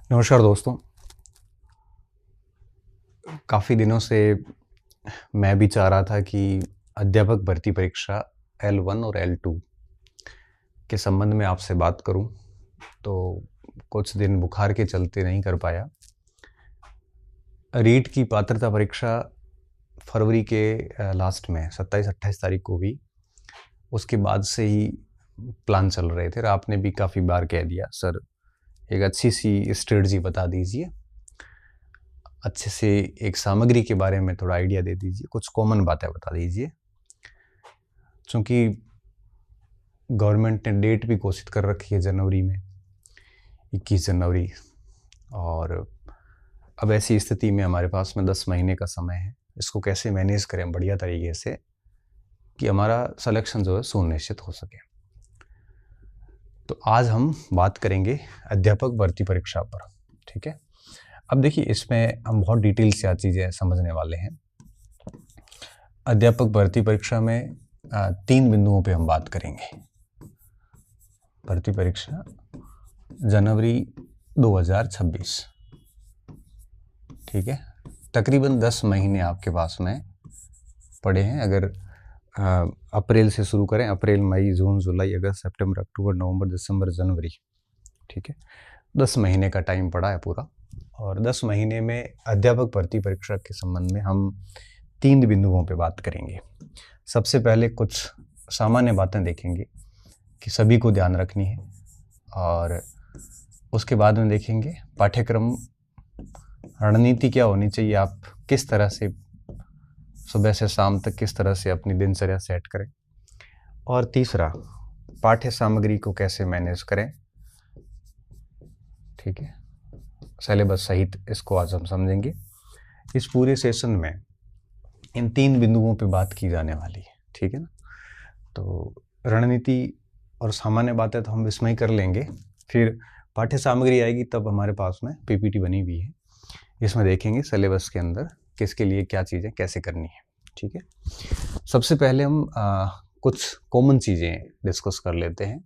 नमस्कार दोस्तों। काफ़ी दिनों से मैं भी चाह रहा था कि अध्यापक भर्ती परीक्षा L1 और L2 के संबंध में आपसे बात करूं, तो कुछ दिन बुखार के चलते नहीं कर पाया। रीट की पात्रता परीक्षा फरवरी के लास्ट में 27-28 तारीख को हुई। उसके बाद से ही प्लान चल रहे थे और आपने भी काफ़ी बार कह दिया, सर एक अच्छी सी स्ट्रेटजी बता दीजिए, अच्छे से एक सामग्री के बारे में थोड़ा आइडिया दे दीजिए, कुछ कॉमन बातें बता दीजिए। चूँकि गवर्नमेंट ने डेट भी घोषित कर रखी है जनवरी में, 21 जनवरी, और अब ऐसी स्थिति में हमारे पास में 10 महीने का समय है। इसको कैसे मैनेज करें बढ़िया तरीके से कि हमारा सिलेक्शन जो है सुनिश्चित हो सके। तो आज हम बात करेंगे अध्यापक भर्ती परीक्षा पर, ठीक है। अब देखिए, इसमें हम बहुत डिटेल से आज चीज़ें समझने वाले हैं। अध्यापक भर्ती परीक्षा में 3 बिंदुओं पे हम बात करेंगे। भर्ती परीक्षा जनवरी 2026, ठीक है। तकरीबन 10 महीने आपके पास में पड़े हैं। अगर अप्रैल से शुरू करें, अप्रैल, मई, जून, जुलाई, अगस्त, सितंबर, अक्टूबर, नवंबर, दिसंबर, जनवरी, ठीक है। 10 महीने का टाइम पड़ा है पूरा। और 10 महीने में अध्यापक भर्ती परीक्षा के संबंध में हम 3 बिंदुओं पे बात करेंगे। सबसे पहले कुछ सामान्य बातें देखेंगे कि सभी को ध्यान रखनी है, और उसके बाद में देखेंगे पाठ्यक्रम रणनीति क्या होनी चाहिए, आप किस तरह से सुबह से शाम तक किस तरह से अपनी दिनचर्या सेट करें, और तीसरा पाठ्य सामग्री को कैसे मैनेज करें, ठीक है, सिलेबस सहित। इसको आज हम समझेंगे। इस पूरे सेशन में इन 3 बिंदुओं पे बात की जाने वाली है, ठीक है ना। तो रणनीति और सामान्य बातें तो हम इसमें ही कर लेंगे, फिर पाठ्य सामग्री आएगी तब हमारे पास में पीपीटी बनी हुई है, इसमें देखेंगे सिलेबस के अंदर किसके लिए क्या चीज़ें कैसे करनी है, ठीक है। सबसे पहले हम कुछ कॉमन चीज़ें डिस्कस कर लेते हैं,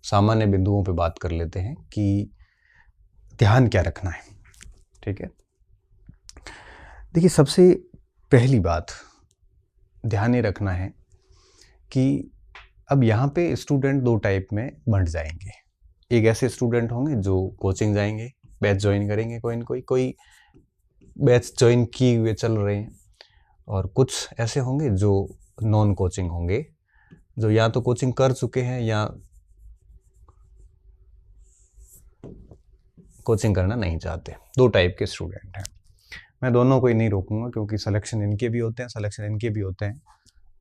सामान्य बिंदुओं पे बात कर लेते हैं कि ध्यान क्या रखना है, ठीक है। देखिए, सबसे पहली बात ध्यान ये रखना है कि अब यहाँ पे स्टूडेंट 2 टाइप में बंट जाएंगे। एक ऐसे स्टूडेंट होंगे जो कोचिंग जाएंगे, बैच ज्वाइन करेंगे, कोई बैच ज्वाइन किए हुए चल रहे हैं, और कुछ ऐसे होंगे जो नॉन कोचिंग होंगे, जो या तो कोचिंग कर चुके हैं या कोचिंग करना नहीं चाहते। 2 टाइप के स्टूडेंट हैं। मैं दोनों को ही नहीं रोकूंगा, क्योंकि सिलेक्शन इनके भी होते हैं, सिलेक्शन इनके भी होते हैं,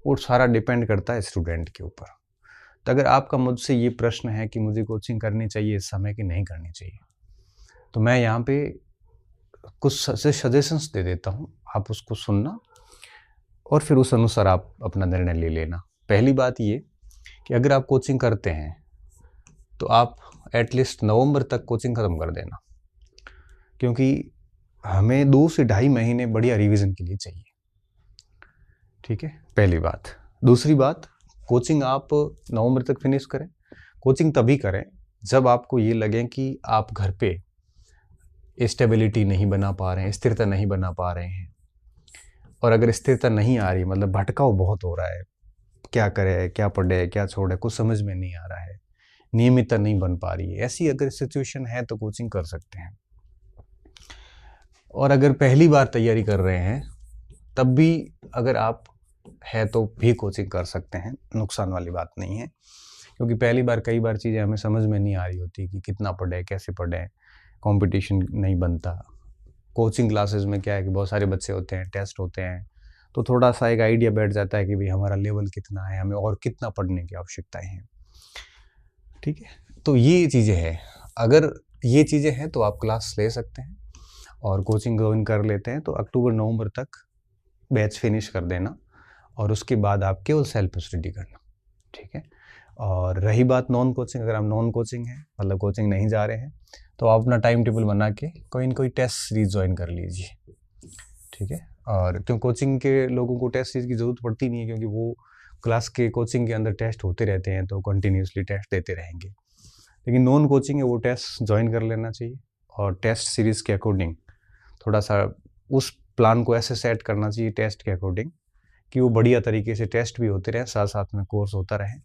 और सारा डिपेंड करता है स्टूडेंट के ऊपर। तो अगर आपका मुझसे ये प्रश्न है कि मुझे कोचिंग करनी चाहिए इस समय कि नहीं करनी चाहिए, तो मैं यहाँ पे कुछ सजेशंस दे देता हूँ, आप उसको सुनना और फिर उस अनुसार आप अपना निर्णय ले लेना। पहली बात ये कि अगर आप कोचिंग करते हैं तो आप एटलीस्ट नवंबर तक कोचिंग ख़त्म कर देना, क्योंकि हमें 2 से ढाई महीने बढ़िया रिवीजन के लिए चाहिए, ठीक है, पहली बात। दूसरी बात, कोचिंग आप नवंबर तक फिनिश करें। कोचिंग तभी करें जब आपको ये लगे कि आप घर पे स्टेबिलिटी नहीं बना पा रहे हैं, स्थिरता नहीं बना पा रहे हैं। और अगर स्थिरता नहीं आ रही, मतलब भटकाव बहुत हो रहा है, क्या करें, क्या पढ़े, क्या छोड़े, कुछ समझ में नहीं आ रहा है, नियमितता नहीं बन पा रही है, ऐसी अगर सिचुएशन है तो कोचिंग कर सकते हैं। और अगर पहली बार तैयारी कर रहे हैं तब भी अगर आप है तो भी कोचिंग कर सकते हैं, नुकसान वाली बात नहीं है। क्योंकि पहली बार कई बार चीज़ें हमें समझ में नहीं आ रही होती कि कितना पढ़े, कैसे पढ़ें, कंपटीशन नहीं बनता। कोचिंग क्लासेस में क्या है कि बहुत सारे बच्चे होते हैं, टेस्ट होते हैं, तो थोड़ा सा एक आइडिया बैठ जाता है कि भाई हमारा लेवल कितना है, हमें और कितना पढ़ने की आवश्यकताएं हैं, ठीक है। तो ये चीज़ें हैं। अगर ये चीज़ें हैं तो आप क्लास ले सकते हैं और कोचिंग ज्वाइन कर लेते हैं, तो अक्टूबर नवंबर तक बैच फिनिश कर देना, और उसके बाद आप केवल सेल्फ स्टडी करना, ठीक है। और रही बात नॉन कोचिंग, अगर आप नॉन कोचिंग हैं, मतलब कोचिंग नहीं जा रहे हैं, तो आप अपना टाइम टेबल बना के कोई न कोई टेस्ट सीरीज ज्वाइन कर लीजिए, ठीक है। और क्यों कोचिंग के लोगों को टेस्ट सीरीज की ज़रूरत पड़ती नहीं है, क्योंकि वो क्लास के कोचिंग के अंदर टेस्ट होते रहते हैं, तो कंटिन्यूसली टेस्ट देते रहेंगे। लेकिन नॉन कोचिंग है, वो टेस्ट ज्वाइन कर लेना चाहिए, और टेस्ट सीरीज़ के अकॉर्डिंग थोड़ा सा उस प्लान को ऐसे सेट करना चाहिए टेस्ट के अकॉर्डिंग कि वो बढ़िया तरीके से टेस्ट भी होते रहे, साथ साथ में कोर्स होता रहे।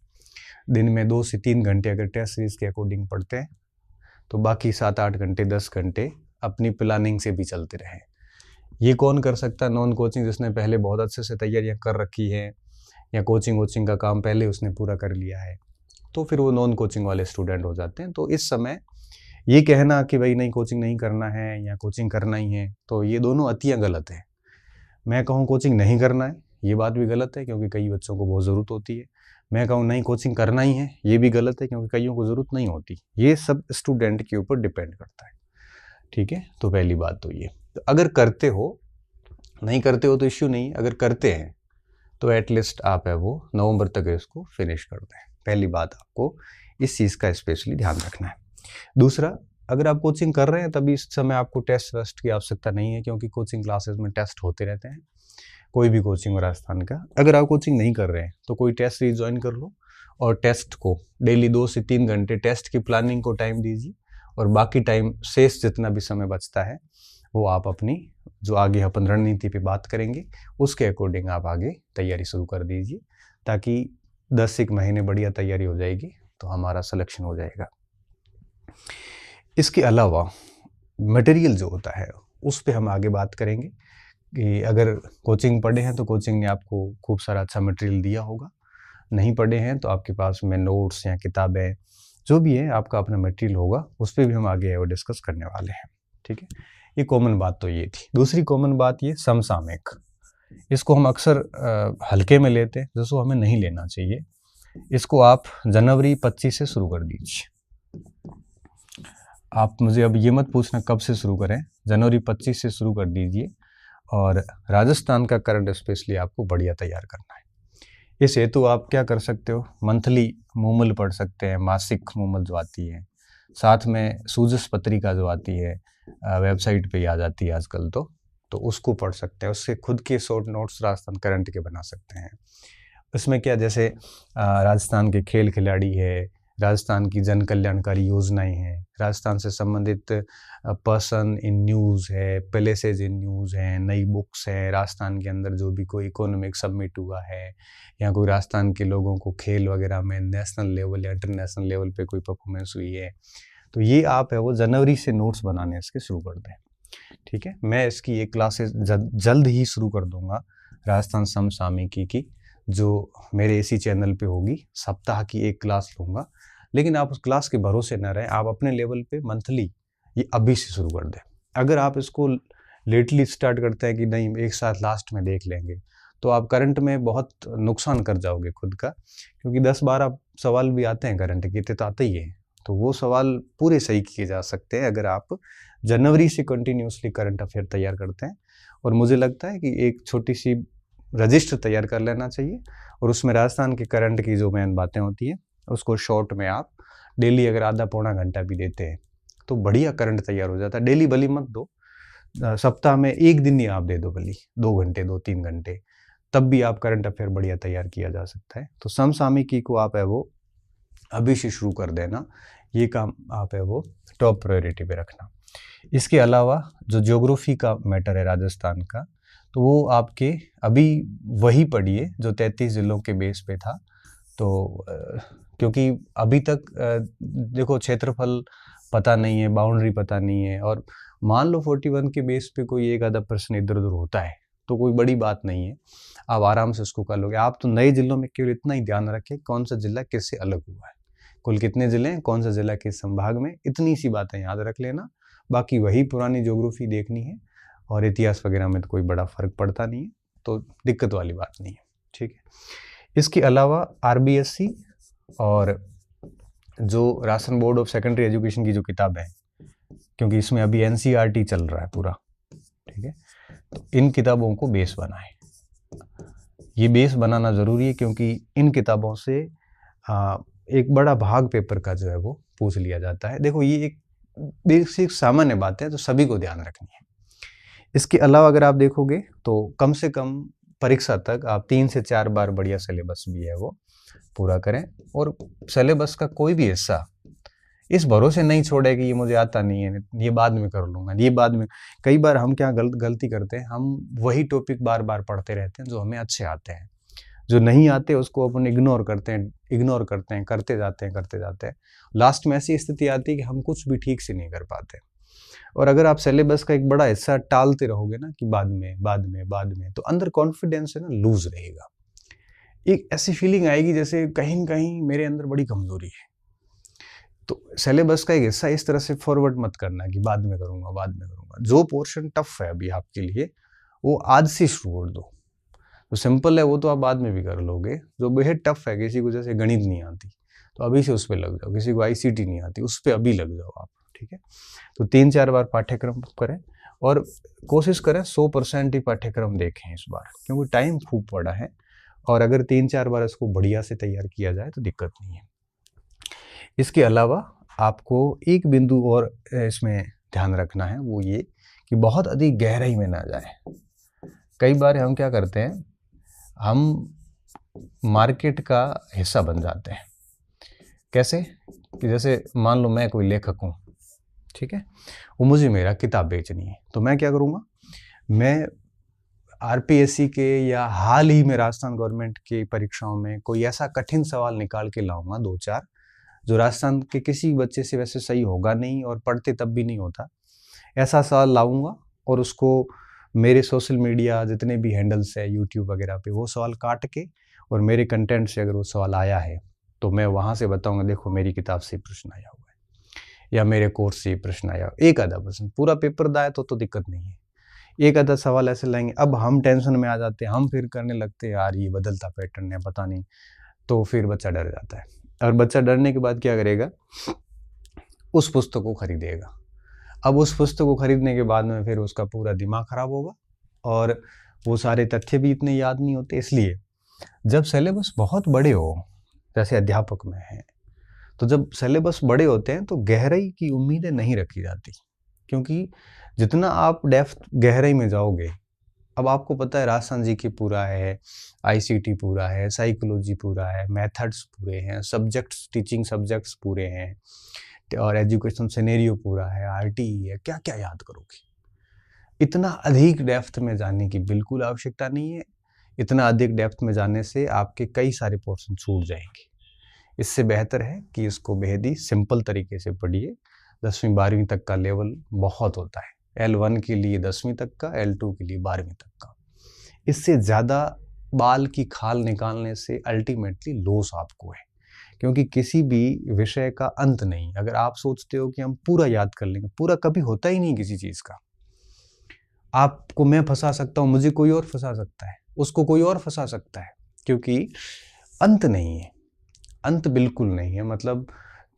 दिन में 2 से 3 घंटे अगर टेस्ट सीरीज़ के अकॉर्डिंग पढ़ते हैं तो बाकी 7-8 घंटे 10 घंटे अपनी प्लानिंग से भी चलते रहे। ये कौन कर सकता है? नॉन कोचिंग जिसने पहले बहुत अच्छे से तैयारियां कर रखी है या कोचिंग का काम पहले उसने पूरा कर लिया है, तो फिर वो नॉन कोचिंग वाले स्टूडेंट हो जाते हैं। तो इस समय ये कहना कि भाई नहीं कोचिंग नहीं करना है या कोचिंग करना ही है, तो ये दोनों अतियाँ गलत है। मैं कहूँ कोचिंग नहीं करना है, ये बात भी गलत है क्योंकि कई बच्चों को बहुत ज़रूरत होती है। मैं कहूँ नहीं कोचिंग करना ही है, ये भी गलत है क्योंकि कईयों को ज़रूरत नहीं होती। ये सब स्टूडेंट के ऊपर डिपेंड करता है, ठीक है। तो पहली बात तो ये, तो अगर करते हो, नहीं करते हो तो इश्यू नहीं, अगर करते हैं तो एटलीस्ट आप है वो नवंबर तक इसको फिनिश कर दें। पहली बात आपको इस चीज़ का स्पेशली ध्यान रखना है। दूसरा, अगर आप कोचिंग कर रहे हैं तभी इस समय आपको टेस्ट वेस्ट की आवश्यकता नहीं है क्योंकि कोचिंग क्लासेस में टेस्ट होते रहते हैं, कोई भी कोचिंग हो राजस्थान का। अगर आप कोचिंग नहीं कर रहे हैं तो कोई टेस्ट सीरीज ज्वाइन कर लो और टेस्ट को डेली 2 से 3 घंटे टेस्ट की प्लानिंग को टाइम दीजिए और बाकी टाइम शेष जितना भी समय बचता है वो आप अपनी जो आगे अपन रणनीति पे बात करेंगे उसके अकॉर्डिंग आप आगे तैयारी शुरू कर दीजिए, ताकि 10 महीने बढ़िया तैयारी हो जाएगी तो हमारा सिलेक्शन हो जाएगा। इसके अलावा मटेरियल जो होता है उस पे हम आगे बात करेंगे कि अगर कोचिंग पढ़े हैं तो कोचिंग ने आपको खूब सारा अच्छा मटेरियल दिया होगा, नहीं पढ़े हैं तो आपके पास में नोट्स या किताबें जो भी है आपका अपना मटेरियल होगा, उस पर भी हम आगे वो डिस्कस करने वाले हैं, ठीक है। ये कॉमन बात तो ये थी। दूसरी कॉमन बात ये समसामयिक, इसको हम अक्सर हल्के में लेते हैं, जिसको हमें नहीं लेना चाहिए। इसको आप जनवरी 25 से शुरू कर दीजिए। आप मुझे अब ये मत पूछना कब से शुरू करें, जनवरी 25 से शुरू कर दीजिए और राजस्थान का करंट स्पेशली आपको बढ़िया तैयार करना है। इस हेतु आप क्या कर सकते हो, मंथली मूमल पढ़ सकते हैं, मासिक मूमल जो आती है, साथ में सूजस पत्रिका जो आती है वेबसाइट पे आ जाती है आजकल तो उसको पढ़ सकते हैं। उससे खुद के शॉर्ट नोट्स राजस्थान करंट के बना सकते हैं। उसमें क्या, जैसे राजस्थान के खेल खिलाड़ी है, राजस्थान की जन कल्याणकारी योजनाएं हैं, राजस्थान से संबंधित पर्सन इन न्यूज़ है, प्लेसेज इन न्यूज़ हैं, नई बुक्स हैं, राजस्थान के अंदर जो भी कोई इकोनॉमिक समिट हुआ है या कोई राजस्थान के लोगों को खेल वगैरह में नेशनल लेवल या इंटरनेशनल लेवल पे कोई परफॉर्मेंस हुई है, तो ये आप है वो जनवरी से नोट्स बनाने इसके शुरू कर दें, ठीक है। मैं इसकी एक क्लासेस जल्द ही शुरू कर दूंगा राजस्थान समसामयिकी की, जो मेरे इसी चैनल पे होगी। सप्ताह की एक क्लास लूँगा, लेकिन आप उस क्लास के भरोसे न रहें, आप अपने लेवल पे मंथली ये अभी से शुरू कर दें। अगर आप इसको लेटली स्टार्ट करते हैं कि नहीं एक साथ लास्ट में देख लेंगे, तो आप करंट में बहुत नुकसान कर जाओगे खुद का, क्योंकि 10-12 सवाल भी आते हैं करंट के, तो आते ही हैं, तो वो सवाल पूरे सही किए जा सकते हैं अगर आप जनवरी से कंटिन्यूसली करंट अफेयर तैयार करते हैं। और मुझे लगता है कि एक छोटी सी रजिस्टर तैयार कर लेना चाहिए और उसमें राजस्थान के करंट की जो मेन बातें होती हैं उसको शॉर्ट में आप डेली अगर आधा पौना घंटा भी देते हैं तो बढ़िया करंट तैयार हो जाता है। डेली भली मत दो, सप्ताह में एक दिन ही आप दे दो, भली 2 घंटे 2-3 घंटे, तब भी आप करंट अफेयर बढ़िया तैयार किया जा सकता है। तो समसामयिकी को आप है वो अभी से शुरू कर देना, ये काम आप है वो टॉप प्रायोरिटी पे रखना। इसके अलावा जो ज्योग्राफी का मैटर है राजस्थान का, तो वो आपके अभी वही पढ़िए जो 33 जिलों के बेस पे था। तो क्योंकि अभी तक देखो क्षेत्रफल पता नहीं है, बाउंड्री पता नहीं है, और मान लो 41 के बेस पे कोई एक आधा प्रश्न इधर उधर होता है तो कोई बड़ी बात नहीं है, आप आराम से उसको कर लोगे। आप तो नए जिलों में केवल इतना ही ध्यान रखें कौन सा जिला किससे अलग हुआ है, कुल कितने जिले हैं, कौन सा जिला किस संभाग में, इतनी सी बातें याद रख लेना। बाकी वही पुरानी ज्योग्राफी देखनी है और इतिहास वगैरह में तो कोई बड़ा फर्क पड़ता नहीं है, तो दिक्कत वाली बात नहीं है, ठीक है। इसके अलावा RBSC और जो Rajasthan board of secondary education की जो किताबें हैं, क्योंकि इसमें अभी NCERT चल रहा है पूरा, ठीक है, तो इन किताबों को बेस बनाएं। ये बेस बनाना ज़रूरी है क्योंकि इन किताबों से एक बड़ा भाग पेपर का जो है वो पूछ लिया जाता है। देखो ये एक बेसिक सामान्य बात है, तो सभी को ध्यान रखनी है। इसके अलावा अगर आप देखोगे तो कम से कम परीक्षा तक आप 3 से 4 बार बढ़िया सिलेबस भी है वो पूरा करें, और सिलेबस का कोई भी हिस्सा इस भरोसे नहीं छोड़े कि ये मुझे आता नहीं है, ये बाद में कर लूँगा, ये बाद में। कई बार हम क्या गलती करते हैं, हम वही टॉपिक बार-बार पढ़ते रहते हैं जो हमें अच्छे आते हैं। जो नहीं आते उसको अपन इग्नोर करते हैं, करते जाते हैं। लास्ट में ऐसी स्थिति आती है कि हम कुछ भी ठीक से नहीं कर पाते। और अगर आप सिलेबस का एक बड़ा हिस्सा टालते रहोगे ना कि बाद में, तो अंदर कॉन्फिडेंस है ना लूज़ रहेगा। एक ऐसी फीलिंग आएगी जैसे कहीं न कहीं मेरे अंदर बड़ी कमज़ोरी है। तो सिलेबस का एक हिस्सा इस तरह से फॉरवर्ड मत करना कि बाद में करूँगा। जो पोर्शन टफ है अभी आपके लिए, वो आज से शुरू कर दो। जो सिंपल है वो तो आप बाद में भी कर लोगे। जो बेहद टफ है, किसी को जैसे गणित नहीं आती, तो अभी से उस पे लग जाओ। किसी को आईसीटी नहीं आती, उस पे अभी लग जाओ आप, ठीक है? तो 3-4 बार पाठ्यक्रम करें और कोशिश करें 100% ही पाठ्यक्रम देखें इस बार, क्योंकि टाइम खूब पड़ा है और अगर 3-4 बार इसको बढ़िया से तैयार किया जाए तो दिक्कत नहीं है। इसके अलावा आपको एक बिंदु और इसमें ध्यान रखना है, वो ये कि बहुत अधिक गहराई में ना जाए। कई बार हम क्या करते हैं, हम मार्केट का हिस्सा बन जाते हैं। कैसे? कि जैसे मान लो मैं कोई लेखक हूँ, ठीक है? वो मुझे मेरा किताब बेचनी है, तो मैं क्या करूँगा, मैं आरपीएससी के या हाल ही में राजस्थान गवर्नमेंट की परीक्षाओं में कोई ऐसा कठिन सवाल निकाल के लाऊंगा 2-4, जो राजस्थान के किसी बच्चे से वैसे सही होगा नहीं और पढ़ते तब भी नहीं होता। ऐसा सवाल लाऊंगा और उसको मेरे सोशल मीडिया जितने भी हैंडल्स है यूट्यूब वगैरह पे, वो सवाल काट के और मेरे कंटेंट से अगर वो सवाल आया है तो मैं वहाँ से बताऊंगा, देखो मेरी किताब से प्रश्न आया हुआ है या मेरे कोर्स से प्रश्न आया, एक आधा प्रश्न। पूरा पेपर दाए तो दिक्कत नहीं है, एक आधा सवाल ऐसे लाएंगे। अब हम टेंशन में आ जाते हैं, हम फिर करने लगते हैं यार ये बदलता पैटर्न है पता नहीं, तो फिर बच्चा डर जाता है। और बच्चा डरने के बाद क्या करेगा, उस पुस्तक को खरीदेगा। अब उस पुस्तक को खरीदने के बाद में फिर उसका पूरा दिमाग खराब होगा और वो सारे तथ्य भी इतने याद नहीं होते। इसलिए जब सिलेबस बहुत बड़े हो, जैसे अध्यापक में है, तो जब सिलेबस बड़े होते हैं तो गहराई की उम्मीदें नहीं रखी जाती, क्योंकि जितना आप डेप्थ गहराई में जाओगे, अब आपको पता है राजस्थान जीके पूरा है, आईसीटी पूरा है, साइकोलॉजी पूरा है, मेथड्स पूरे हैं, सब्जेक्ट्स टीचिंग सब्जेक्ट्स पूरे हैं और एजुकेशन सिनेरियो पूरा है, आरटीई है, क्या क्या याद करोगे। इतना अधिक डेप्थ में जाने की बिल्कुल आवश्यकता नहीं है। इतना अधिक डेप्थ में जाने से आपके कई सारे पोर्शन छूट जाएंगे। इससे बेहतर है कि इसको बेहद ही सिंपल तरीके से पढ़िए। 10वीं 12वीं तक का लेवल बहुत होता है, L1 के लिए 10वीं तक का, L2 के लिए 12वीं तक का। इससे ज़्यादा बाल की खाल निकालने से अल्टीमेटली लॉस आपको है, क्योंकि किसी भी विषय का अंत नहीं। अगर आप सोचते हो कि हम पूरा याद कर लेंगे, पूरा कभी होता ही नहीं किसी चीज़ का। आपको मैं फंसा सकता हूँ, मुझे कोई और फंसा सकता है, उसको कोई और फंसा सकता है, क्योंकि अंत नहीं है, अंत बिल्कुल नहीं है। मतलब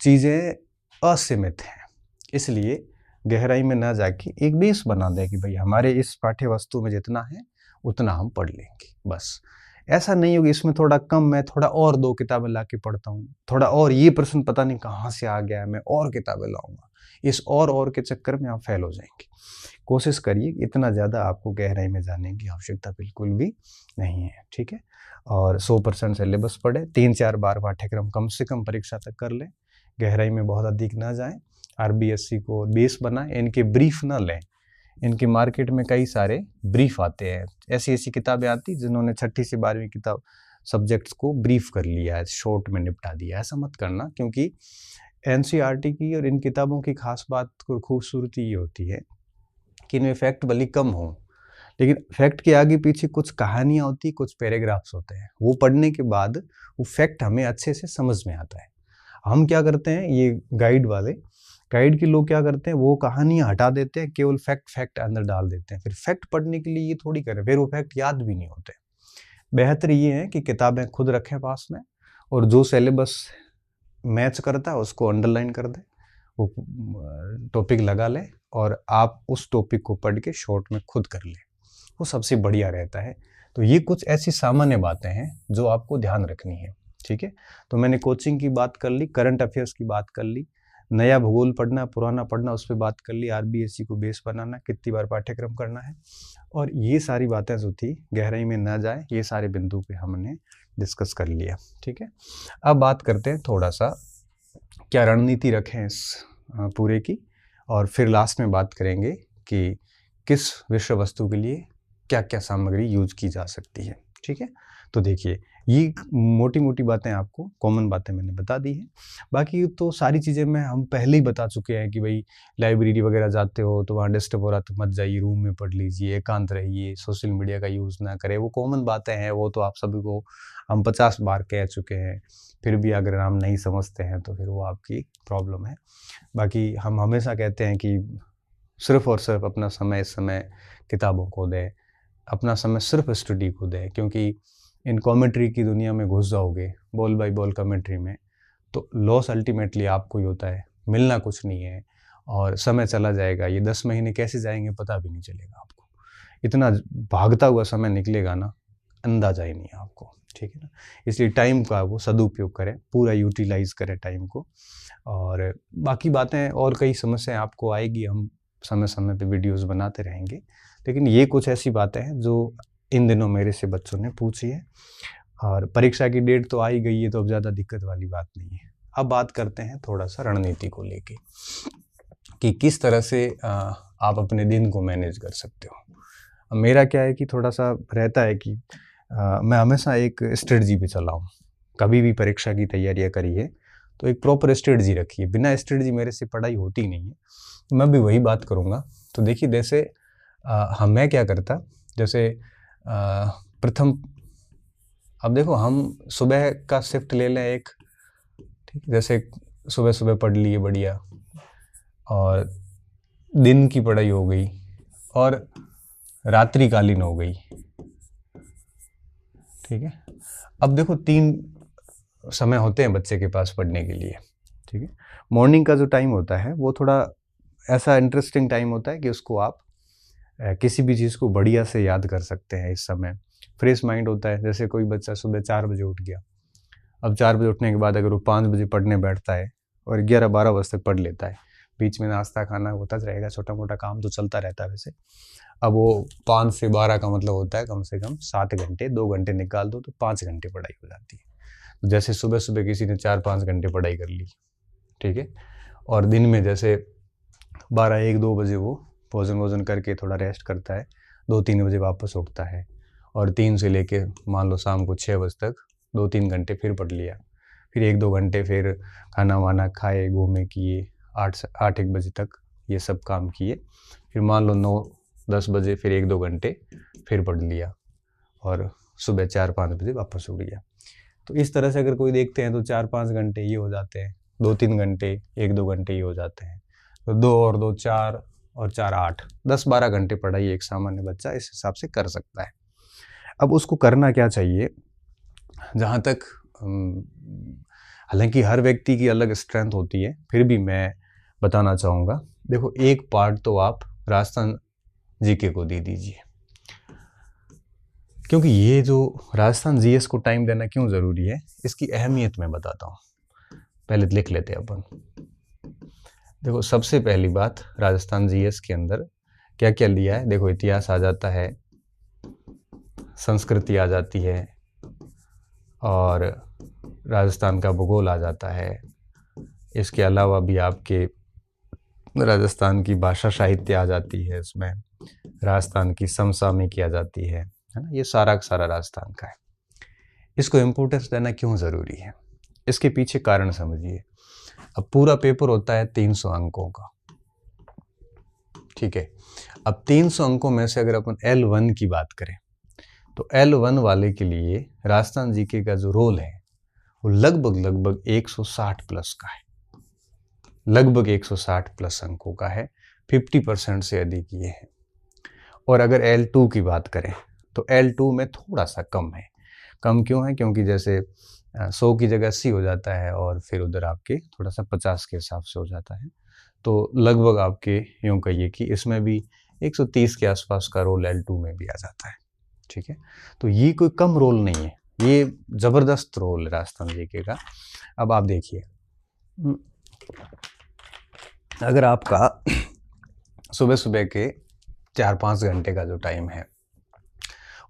चीज़ें असीमित हैं। इसलिए गहराई में ना जाके एक बेस बना दें कि भाई हमारे इस पाठ्य वस्तु में जितना है उतना हम पढ़ लेंगे, बस। ऐसा नहीं होगी इसमें थोड़ा कम, मैं थोड़ा और 2 किताबें ला के पढ़ता हूँ, थोड़ा और ये प्रश्न पता नहीं कहाँ से आ गया है, मैं और किताबें लाऊंगा। इस और के चक्कर में आप फेल हो जाएंगे। कोशिश करिए, इतना ज़्यादा आपको गहराई में जाने की आवश्यकता बिल्कुल भी नहीं है, ठीक है? और 100% सिलेबस पढ़े, 3-4 बार पाठ्यक्रम कम से कम परीक्षा तक कर लें, गहराई में बहुत अधिक ना जाएं, आरबीएससी को बेस बनाएं, इनके ब्रीफ ना लें। इनके मार्केट में कई सारे ब्रीफ आते हैं, ऐसी किताबें आती जिन्होंने 6ठी से 12वीं किताब सब्जेक्ट्स को ब्रीफ कर लिया है, शॉर्ट में निपटा दिया। ऐसा मत करना, क्योंकि एनसीईआरटी की और इन किताबों की खास बात और खूबसूरती ये होती है कि इनमें फैक्ट भले कम हो, लेकिन फैक्ट के आगे पीछे कुछ कहानियाँ होती, कुछ पैराग्राफ्स होते हैं। वो पढ़ने के बाद वो फैक्ट हमें अच्छे से समझ में आता है। हम क्या करते हैं, ये गाइड के लोग क्या करते हैं, वो कहानियाँ हटा देते हैं, केवल फैक्ट अंदर डाल देते हैं। फिर फैक्ट पढ़ने के लिए ये थोड़ी करें, फिर वो फैक्ट याद भी नहीं होते। बेहतर ये है कि किताबें खुद रखें पास में और जो सिलेबस मैच करता है उसको अंडरलाइन कर दें, वो टॉपिक लगा लें और आप उस टॉपिक को पढ़ के शॉर्ट में खुद कर लें, वो सबसे बढ़िया रहता है। तो ये कुछ ऐसी सामान्य बातें हैं जो आपको ध्यान रखनी है, ठीक है? तो मैंने कोचिंग की बात कर ली, करंट अफेयर्स की बात कर ली, नया भूगोल पढ़ना, पुराना पढ़ना, उस पर बात कर ली, आरबीएससी को बेस बनाना, कितनी बार पाठ्यक्रम करना है, और ये सारी बातें जो थी गहराई में ना जाए, ये सारे बिंदु पे हमने डिस्कस कर लिया, ठीक है? अब बात करते हैं थोड़ा सा क्या रणनीति रखें इस पूरे की, और फिर लास्ट में बात करेंगे कि किस विषय वस्तु के लिए क्या क्या सामग्री यूज की जा सकती है। ठीक है, तो देखिए ये मोटी मोटी बातें आपको, कॉमन बातें मैंने बता दी है। बाकी तो सारी चीज़ें मैं हम पहले ही बता चुके हैं कि भाई लाइब्रेरी वगैरह जाते हो तो वहाँ डिस्टर्ब हो रहा तो मत जाइए, रूम में पढ़ लीजिए, एकांत रहिए, सोशल मीडिया का यूज़ ना करें। वो कॉमन बातें हैं, वो तो आप सभी को हम 50 बार कह चुके हैं। फिर भी अगर हम नहीं समझते हैं तो फिर वो आपकी प्रॉब्लम है। बाकी हम हमेशा कहते हैं कि सिर्फ़ और सिर्फ अपना समय इस समय किताबों को दें, अपना समय सिर्फ स्टडी को दें, क्योंकि इन कमेंट्री की दुनिया में घुस जाओगे, बॉल बाय बॉल कमेंट्री में, तो लॉस अल्टीमेटली आपको ही होता है, मिलना कुछ नहीं है और समय चला जाएगा। ये 10 महीने कैसे जाएंगे पता भी नहीं चलेगा आपको, इतना भागता हुआ समय निकलेगा ना, अंदाजा ही नहीं है आपको। ठीक है ना, इसलिए टाइम का वो सदुपयोग करें, पूरा यूटिलाइज करें टाइम को। और बाकी बातें और कई समस्याएं आपको आएगी, हम समय समय पे वीडियोस बनाते रहेंगे, लेकिन ये कुछ ऐसी बातें हैं जो इन दिनों मेरे से बच्चों ने पूछी है। और परीक्षा की डेट तो आ ही गई है, तो अब ज़्यादा दिक्कत वाली बात नहीं है। अब बात करते हैं थोड़ा सा रणनीति को लेके कि किस तरह से आप अपने दिन को मैनेज कर सकते हो। अब मेरा क्या है कि थोड़ा सा रहता है कि मैं हमेशा एक स्ट्रेटजी पे चला हूँ। कभी भी परीक्षा की तैयारियाँ करी है तो एक प्रॉपर स्ट्रेटजी रखी है, बिना स्ट्रेटजी मेरे से पढ़ाई होती नहीं है। मैं भी वही बात करूँगा। तो देखिए जैसे मैं क्या करता, जैसे प्रथम, अब देखो हम सुबह का शिफ्ट ले लें एक, ठीक, जैसे सुबह सुबह पढ़ लिए बढ़िया, और दिन की पढ़ाई हो गई और रात्रिकालीन हो गई। ठीक है, अब देखो 3 समय होते हैं बच्चे के पास पढ़ने के लिए। ठीक है, मॉर्निंग का जो टाइम होता है वो थोड़ा ऐसा इंटरेस्टिंग टाइम होता है कि उसको आप किसी भी चीज़ को बढ़िया से याद कर सकते हैं। इस समय फ्रेश माइंड होता है। जैसे कोई बच्चा सुबह 4 बजे उठ गया, अब 4 बजे उठने के बाद अगर वो 5 बजे पढ़ने बैठता है और 11-12 बजे तक पढ़ लेता है, बीच में नाश्ता खाना होता रहेगा, छोटा मोटा काम तो चलता रहता है वैसे। अब वो 5 से 12 का मतलब होता है कम से कम 7 घंटे, 2 घंटे निकाल दो तो 5 घंटे पढ़ाई हो जाती है। तो जैसे सुबह सुबह किसी ने 4-5 घंटे पढ़ाई कर ली, ठीक है, और दिन में जैसे 12-1-2 बजे वो भोजन करके थोड़ा रेस्ट करता है, 2-3 बजे वापस उठता है, और 3 से लेके मान लो शाम को 6 बजे तक 2-3 घंटे फिर पढ़ लिया, फिर 1-2 घंटे फिर खाना वाना खाए, घूमे किए, 8-1 बजे तक ये सब काम किए, फिर मान लो 9-10 बजे फिर 1-2 घंटे फिर पढ़ लिया, और सुबह 4-5 बजे वापस उठ गया। तो इस तरह से अगर कोई देखते हैं तो 4-5 घंटे ये हो जाते हैं, 2-3 घंटे 1-2 घंटे ये हो जाते हैं, तो 2 और 2 4 और 4 8, 10-12 घंटे पढ़ाई एक सामान्य बच्चा इस हिसाब से कर सकता है। अब उसको करना क्या चाहिए, जहाँ तक हालांकि हर व्यक्ति की अलग स्ट्रेंथ होती है, फिर भी मैं बताना चाहूँगा। देखो एक पार्ट तो आप राजस्थान जीके को दे दीजिए, क्योंकि ये जो राजस्थान जीएस को टाइम देना क्यों ज़रूरी है, इसकी अहमियत मैं बताता हूँ। पहले लिख लेते हैं अपन। देखो सबसे पहली बात, राजस्थान जीएस के अंदर क्या क्या लिया है। देखो इतिहास आ जाता है, संस्कृति आ जाती है, और राजस्थान का भूगोल आ जाता है। इसके अलावा भी आपके राजस्थान की भाषा साहित्य आ जाती है, इसमें राजस्थान की समसामयिकी आ जाती है ना। ये सारा का सारा राजस्थान का है। इसको इम्पोर्टेंस देना क्यों ज़रूरी है, इसके पीछे कारण समझिए। अब पूरा पेपर होता है 300 अंकों का, ठीक है। अब 300 अंकों में से अगर अपन L1 की बात करें तो L1 वाले के लिए राजस्थान जीके का जो रोल है वो लगभग 160 प्लस का है, लगभग 160 प्लस अंकों का है, 50% से अधिक ये है। और अगर L2 की बात करें तो L2 में थोड़ा सा कम है। कम क्यों है, क्योंकि जैसे 100 की जगह 80 हो जाता है, और फिर उधर आपके थोड़ा सा 50 के हिसाब से हो जाता है। तो लगभग आपके यूँ कहिए कि इसमें भी 130 के आसपास का रोल L2 में भी आ जाता है, ठीक है। तो ये कोई कम रोल नहीं है, ये ज़बरदस्त रोल है राजस्थान जीके का। अब आप देखिए, अगर आपका सुबह सुबह के 4-5 घंटे का जो टाइम है,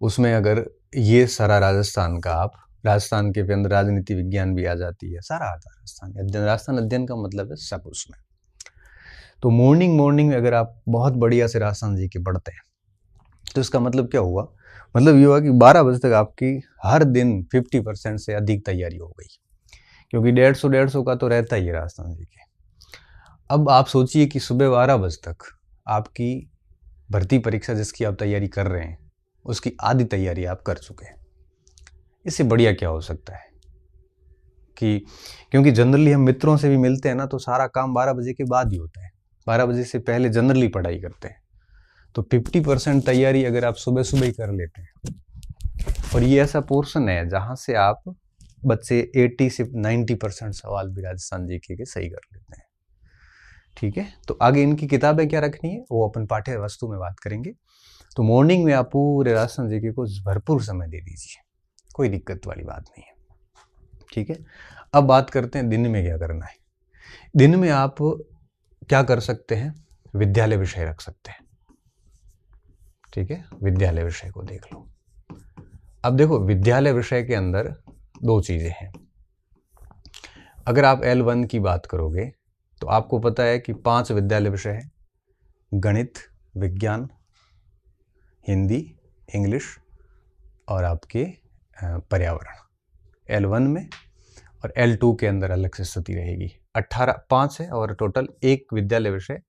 उसमें अगर ये सारा राजस्थान का आप राजस्थान के अंदर राजनीति विज्ञान भी आ जाती है, सारा आता है राजस्थान अध्ययन। राजस्थान अध्ययन का मतलब है सब उसमें। तो मॉर्निंग में अगर आप बहुत बढ़िया से राजस्थान जी के पढ़ते हैं तो इसका मतलब क्या हुआ, मतलब ये हुआ कि 12 बजे तक आपकी हर दिन 50% से अधिक तैयारी हो गई, क्योंकि 150 का तो रहता ही है राजस्थान जी के। अब आप सोचिए कि सुबह 12 बजे तक आपकी भर्ती परीक्षा जिसकी आप तैयारी कर रहे हैं उसकी आधी तैयारी आप कर चुके हैं। इससे बढ़िया क्या हो सकता है कि, क्योंकि जनरली हम मित्रों से भी मिलते हैं ना, तो सारा काम 12 बजे के बाद ही होता है, 12 बजे से पहले जनरली पढ़ाई करते हैं। तो 50% तैयारी अगर आप सुबह सुबह ही कर लेते हैं, और ये ऐसा पोर्शन है जहाँ से आप बच्चे 80 से 90% सवाल भी राजस्थान जीके के सही कर लेते हैं। ठीक है, तो आगे इनकी किताबें क्या रखनी है वो अपन पाठ्य वस्तु में बात करेंगे। तो मॉर्निंग में आप पूरे राजस्थान जीके को भरपूर समय दे दीजिए, कोई दिक्कत वाली बात नहीं है। ठीक है, अब बात करते हैं दिन में क्या करना है। दिन में आप क्या कर सकते हैं, विद्यालय विषय रख सकते हैं। ठीक है, विद्यालय विषय को देख लो। अब देखो, विद्यालय विषय के अंदर दो चीजें हैं। अगर आप L1 की बात करोगे तो आपको पता है कि 5 विद्यालय विषय है, गणित, विज्ञान, हिंदी, इंग्लिश और आपके पर्यावरण L1 में, और L2 के अंदर अलग से स्थिति रहेगी। 5 है और टोटल एक विद्यालय विषय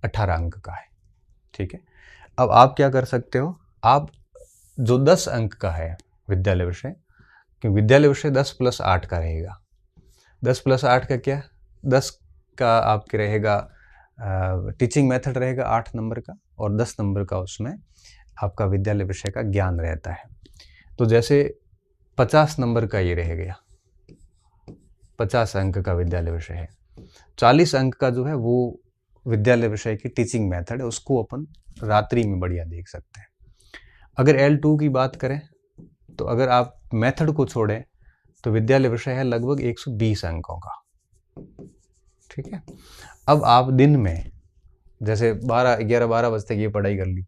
18 अंक का है। ठीक है, अब आप क्या कर सकते हो, आप जो 10 अंक का है विद्यालय विषय, क्योंकि विद्यालय विषय 10 + 8 का रहेगा। 10 + 8 का क्या, 10 का आपके रहेगा टीचिंग मेथड रहेगा 8 नंबर का, और 10 नंबर का उसमें आपका विद्यालय विषय का ज्ञान रहता है। तो जैसे 50 नंबर का ये रह गया, 50 अंक का विद्यालय विषय है। 40 अंक का जो है वो विद्यालय विषय की टीचिंग मेथड है, उसको अपन रात्रि में बढ़िया देख सकते हैं। अगर L2 की बात करें तो अगर आप मेथड को छोड़ें तो विद्यालय विषय है लगभग 120 अंकों का। ठीक है, अब आप दिन में जैसे 11-12 बजे तक ये पढ़ाई कर ली,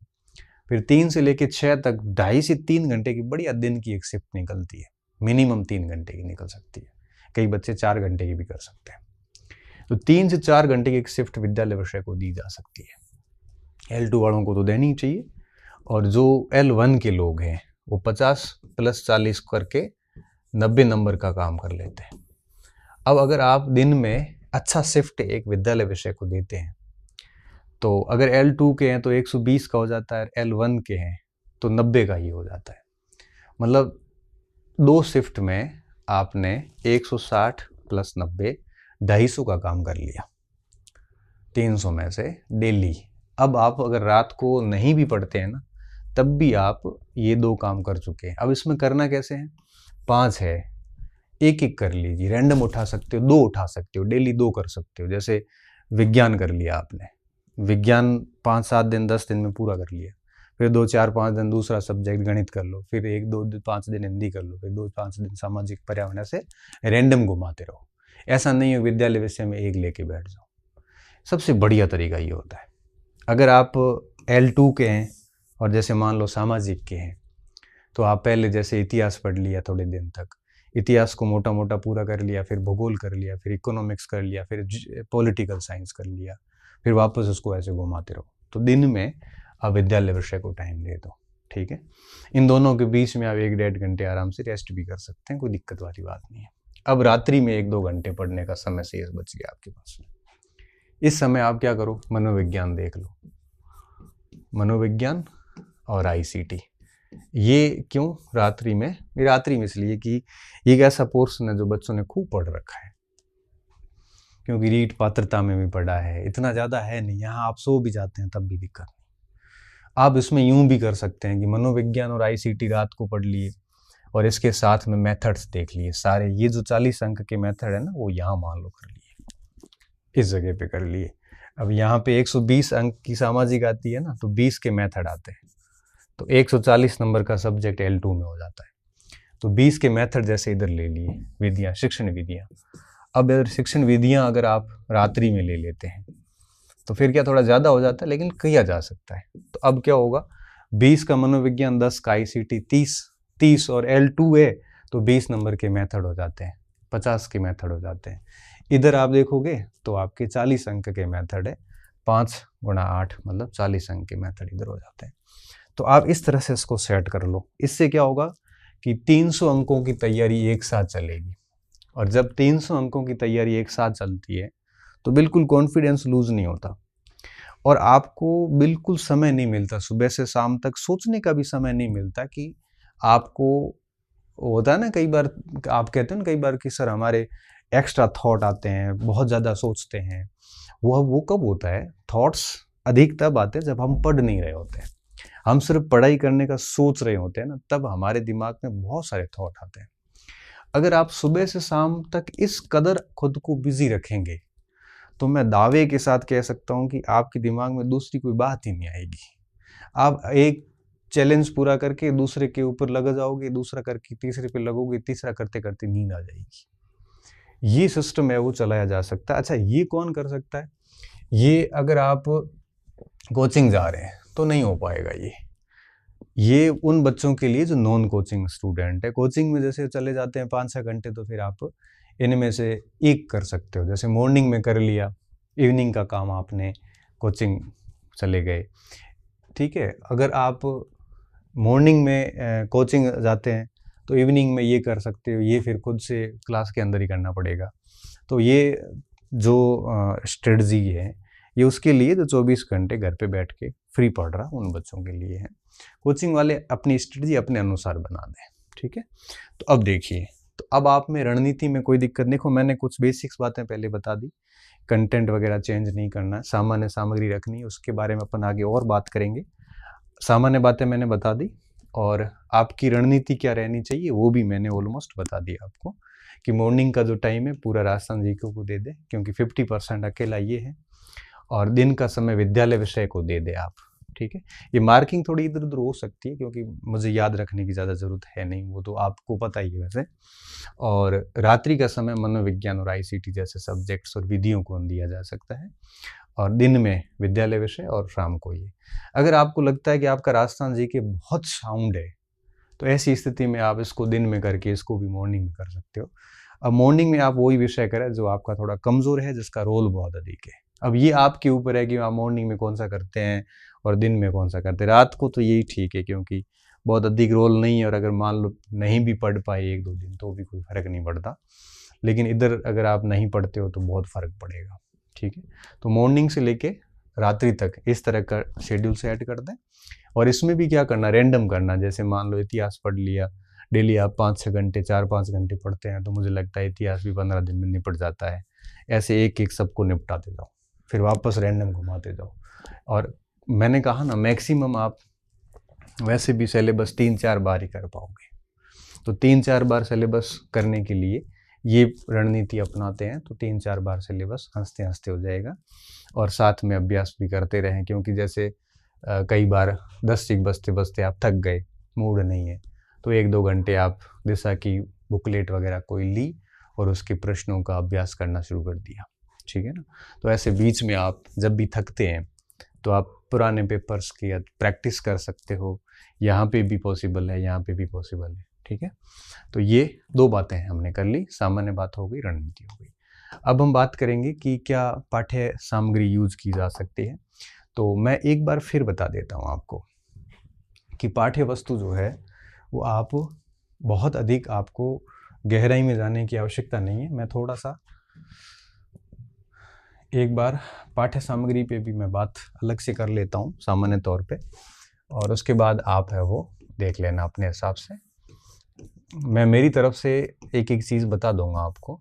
फिर 3 से लेकर 6 तक 2.5 से 3 घंटे की बढ़िया दिन की एक शिफ्ट निकलती है, मिनिमम 3 घंटे की निकल सकती है, कई बच्चे 4 घंटे की भी कर सकते हैं। तो 3 से 4 घंटे की एक शिफ्ट विद्यालय विषय को दी जा सकती है। L2 वालों को तो देनी ही चाहिए, और जो L1 के लोग हैं वो 50 + 40 करके 90 नंबर का काम कर लेते हैं। अब अगर आप दिन में अच्छा शिफ्ट एक विद्यालय विषय को देते हैं तो अगर L2 के हैं तो 120 का हो जाता है, L1 के हैं तो 90 का ही हो जाता है। मतलब 2 शिफ्ट में आपने 160 + 90 250 का काम कर लिया 300 में से डेली। अब आप अगर रात को नहीं भी पढ़ते हैं ना, तब भी आप ये 2 काम कर चुके हैं। अब इसमें करना कैसे है, 5 है, एक कर लीजिए, रैंडम उठा सकते हो, 2 उठा सकते हो, डेली 2 कर सकते हो। जैसे विज्ञान कर लिया आपने, विज्ञान 5-7 दिन 10 दिन में पूरा कर लिया, फिर 2-4-5 दिन दूसरा सब्जेक्ट गणित कर लो, फिर 1-2-5 दिन हिंदी कर लो, फिर 2-5 दिन सामाजिक पर्यावरण, से रैंडम घुमाते रहो। ऐसा नहीं हो विद्यालय विषय में एक लेके बैठ जाओ। सबसे बढ़िया तरीका ये होता है, अगर आप L2 के हैं और जैसे मान लो सामाजिक के हैं, तो आप पहले जैसे इतिहास पढ़ लिया थोड़े दिन तक, इतिहास को मोटा मोटा पूरा कर लिया, फिर भूगोल कर लिया, फिर इकोनॉमिक्स कर लिया, फिर पॉलिटिकल साइंस कर लिया, फिर वापस उसको ऐसे घुमाते रहो। तो दिन में आप विद्यालय विषय को टाइम दे दो। ठीक है, इन दोनों के बीच में आप 1-1.5 घंटे आराम से रेस्ट भी कर सकते हैं, कोई दिक्कत वाली बात नहीं है। अब रात्रि में 1-2 घंटे पढ़ने का समय शेष बच गया आपके पास में। इस समय आप क्या करो, मनोविज्ञान देख लो, मनोविज्ञान और ICT। ये क्यों रात्रि में, रात्रि में इसलिए कि ये एक ऐसा पोर्शन है जो बच्चों ने खूब पढ़ रखा है, क्योंकि रीट पात्रता में भी पढ़ा है, इतना ज़्यादा है नहीं, यहाँ आप सो भी जाते हैं तब भी दिक्कत नहीं। आप इसमें यूं भी कर सकते हैं कि मनोविज्ञान और ICT रात को पढ़ लिए और इसके साथ में मेथड्स देख लिए सारे। ये जो 40 अंक के मेथड है ना, वो यहाँ मान लो कर लिए, इस जगह पे कर लिए। अब यहाँ पे 120 अंक की सामाजिक आती है ना, तो 20 के मेथड आते हैं, तो 140 नंबर का सब्जेक्ट L2 में हो जाता है। तो 20 के मेथड जैसे इधर ले लिए, विधियाँ, शिक्षण विधियाँ। अब अगर शिक्षण विधियाँ अगर आप रात्रि में ले लेते हैं तो फिर क्या थोड़ा ज़्यादा हो जाता है, लेकिन किया जा सकता है। तो अब क्या होगा, 20 का मनोविज्ञान, 10 का ICT, 30 और L2 है तो 20 नंबर के मेथड हो जाते हैं, 50 के मेथड हो जाते हैं। इधर आप देखोगे तो आपके 40 अंक के मेथड है, 5 गुणा 8 मतलब 40 अंक के मेथड इधर हो जाते हैं। तो आप इस तरह से इसको सेट कर लो। इससे क्या होगा कि 300 अंकों की तैयारी एक साथ चलेगी, और जब 300 अंकों की तैयारी एक साथ चलती है तो बिल्कुल कॉन्फिडेंस लूज नहीं होता, और आपको बिल्कुल समय नहीं मिलता, सुबह से शाम तक सोचने का भी समय नहीं मिलता कि आपको होता है ना कई बार आप कहते हैं ना कई बार कि सर हमारे एक्स्ट्रा थॉट आते हैं, बहुत ज़्यादा सोचते हैं। वो कब होता है? थॉट्स अधिक तब आते हैं जब हम पढ़ नहीं रहे होते हैं, हम सिर्फ पढ़ाई करने का सोच रहे होते हैं ना, तब हमारे दिमाग में बहुत सारे थॉट आते हैं। अगर आप सुबह से शाम तक इस कदर खुद को बिजी रखेंगे तो मैं दावे के साथ कह सकता हूं कि आपके दिमाग में दूसरी कोई बात ही नहीं आएगी। आप एक चैलेंज पूरा करके दूसरे के ऊपर लग जाओगे, दूसरा करके तीसरे पे लगोगे, तीसरा करते करते नींद आ जाएगी। ये सिस्टम है वो चलाया जा सकता है। अच्छा, ये कौन कर सकता है? ये अगर आप कोचिंग जा रहे हैं तो नहीं हो पाएगा। ये उन बच्चों के लिए जो नॉन कोचिंग स्टूडेंट है। कोचिंग में जैसे चले जाते हैं 5-6 घंटे, तो फिर आप इनमें से एक कर सकते हो। जैसे मॉर्निंग में कर लिया, इवनिंग का काम आपने कोचिंग चले गए, ठीक है। अगर आप मॉर्निंग में कोचिंग जाते हैं तो इवनिंग में ये कर सकते हो, ये फिर खुद से क्लास के अंदर ही करना पड़ेगा। तो ये जो स्ट्रेटजी है ये उसके लिए जो 24 घंटे घर पे बैठ के फ्री पढ़ रहा उन बच्चों के लिए है। कोचिंग वाले अपनी स्ट्रेटजी अपने अनुसार बना दें, ठीक है। तो अब देखिए, तो अब आप में रणनीति में कोई दिक्कत, देखो मैंने कुछ बेसिक्स बातें पहले बता दी, कंटेंट वगैरह चेंज नहीं करना, सामान्य सामग्री रखनी है, उसके बारे में अपन आगे और बात करेंगे। सामान्य बातें मैंने बता दी, और आपकी रणनीति क्या रहनी चाहिए वो भी मैंने ऑलमोस्ट बता दिया आपको, कि मॉर्निंग का जो टाइम है पूरा राजस्थान जीके को दे दे, क्योंकि 50% अकेला ये है, और दिन का समय विद्यालय विषय को दे दे आप, ठीक है। ये मार्किंग थोड़ी इधर उधर हो सकती है क्योंकि मुझे याद रखने की ज़्यादा ज़रूरत है नहीं, वो तो आपको पता ही है वैसे। और रात्रि का समय मनोविज्ञान और आईसीटी जैसे सब्जेक्ट्स और विधियों को दिया जा सकता है, और दिन में विद्यालय विषय, और शाम को ये। अगर आपको लगता है कि आपका राजस्थान जीके बहुत साउंड है तो ऐसी स्थिति में आप इसको दिन में करके इसको भी मॉर्निंग में कर सकते हो। अब मॉर्निंग में आप वही विषय करें जो आपका थोड़ा कमज़ोर है, जिसका रोल बहुत अधिक है। अब ये आपके ऊपर है कि आप मॉर्निंग में कौन सा करते हैं और दिन में कौन सा करते हैं। रात को तो यही ठीक है क्योंकि बहुत अधिक रोल नहीं है, और अगर मान लो नहीं भी पढ़ पाए 1-2 दिन तो भी कोई फ़र्क नहीं पड़ता, लेकिन इधर अगर आप नहीं पढ़ते हो तो बहुत फ़र्क पड़ेगा, ठीक है। तो मॉर्निंग से लेके रात्रि तक इस तरह का शेड्यूल सेट कर दें, और इसमें भी क्या करना, रैंडम करना। जैसे मान लो इतिहास पढ़ लिया, डेली आप 5-6 घंटे 4-5 घंटे पढ़ते हैं, तो मुझे लगता है इतिहास भी 15 दिन में निपट जाता है। ऐसे एक एक सबको निपटाते जाओ, फिर वापस रैंडम घुमाते जाओ। और मैंने कहा ना, मैक्सिमम आप वैसे भी सिलेबस 3-4 बार ही कर पाओगे, तो 3-4 बार सिलेबस करने के लिए ये रणनीति अपनाते हैं तो 3-4 बार सिलेबस हंसते हंसते हो जाएगा, और साथ में अभ्यास भी करते रहें। क्योंकि जैसे कई बार 10 सीख बजते बजते आप थक गए, मूड नहीं है, तो 1-2 घंटे आप दिशा की बुकलेट वगैरह कोई ली और उसके प्रश्नों का अभ्यास करना शुरू कर दिया, ठीक है ना। तो ऐसे बीच में आप जब भी थकते हैं तो आप पुराने पेपर्स की प्रैक्टिस कर सकते हो। यहाँ पे भी पॉसिबल है, यहाँ पे भी पॉसिबल है, ठीक है। तो ये 2 बातें हमने कर ली, सामान्य बात हो गई, रणनीति हो गई। अब हम बात करेंगे कि क्या पाठ्य सामग्री यूज की जा सकती है। तो मैं एक बार फिर बता देता हूँ आपको कि पाठ्य वस्तु जो है वो आप बहुत अधिक, आपको गहराई में जाने की आवश्यकता नहीं है। मैं थोड़ा सा एक बार पाठ्य सामग्री पे भी मैं बात अलग से कर लेता हूँ सामान्य तौर पे, और उसके बाद आप है वो देख लेना अपने हिसाब से। मैं मेरी तरफ से एक एक चीज़ बता दूंगा आपको,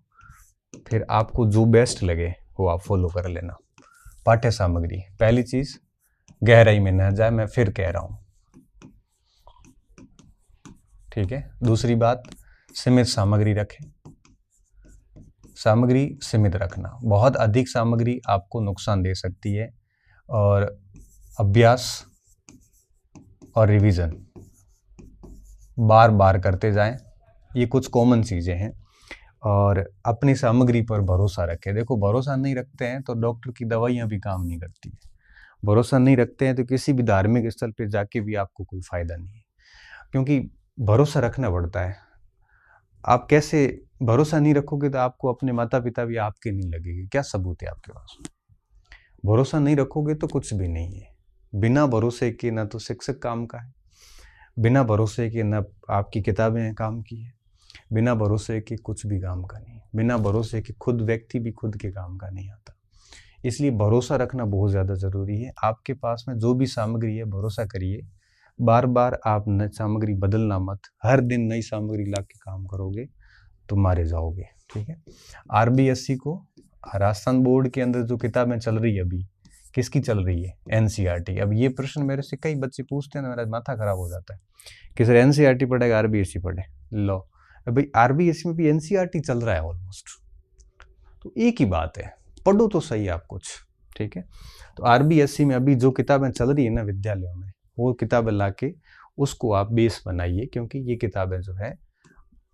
फिर आपको जो बेस्ट लगे वो आप फॉलो कर लेना। पाठ्य सामग्री, पहली चीज़ गहराई में न जाए, मैं फिर कह रहा हूँ, ठीक है। दूसरी बात, सीमित सामग्री रखें। सामग्री सीमित रखना, बहुत अधिक सामग्री आपको नुकसान दे सकती है, और अभ्यास और रिवीजन बार बार करते जाएं, ये कुछ कॉमन चीज़ें हैं। और अपनी सामग्री पर भरोसा रखें। देखो, भरोसा नहीं रखते हैं तो डॉक्टर की दवाइयाँ भी काम नहीं करती है, भरोसा नहीं रखते हैं तो किसी भी धार्मिक स्थल पे जाके भी आपको कोई फ़ायदा नहीं है, क्योंकि भरोसा रखना पड़ता है। आप कैसे भरोसा नहीं रखोगे तो आपको अपने माता पिता भी आपके नहीं लगेंगे, क्या सबूत है आपके पास? भरोसा नहीं रखोगे तो कुछ भी नहीं है। बिना भरोसे के ना तो शिक्षक काम का है, बिना भरोसे के ना आपकी किताबें काम की है, बिना भरोसे के कुछ भी काम का नहीं, बिना भरोसे के खुद व्यक्ति भी खुद के काम का नहीं आता। इसलिए भरोसा रखना बहुत ज़्यादा ज़रूरी है। आपके पास में जो भी सामग्री है भरोसा करिए, बार बार आप नई सामग्री बदलना मत। हर दिन नई सामग्री ला के काम करोगे तो मारे जाओगे, ठीक है। आरबीएससी को राजस्थान बोर्ड के अंदर जो किताबें चल रही है अभी, किसकी चल रही है? एनसीईआरटी। अब ये प्रश्न मेरे से कई बच्चे पूछते हैं, मेरा माथा खराब हो जाता है कि सर एनसीईआरटी पढ़ेगा आरबीएससी पढ़े। लो भाई, आरबीएससी में भी एनसीईआरटी चल रहा है ऑलमोस्ट, तो एक ही बात है, पढ़ो तो सही आप कुछ, ठीक है। तो आरबीएससी में अभी जो किताबें चल रही है ना विद्यालयों में, वो किताबें लाके उसको आप बेस बनाइए, क्योंकि ये किताबें जो है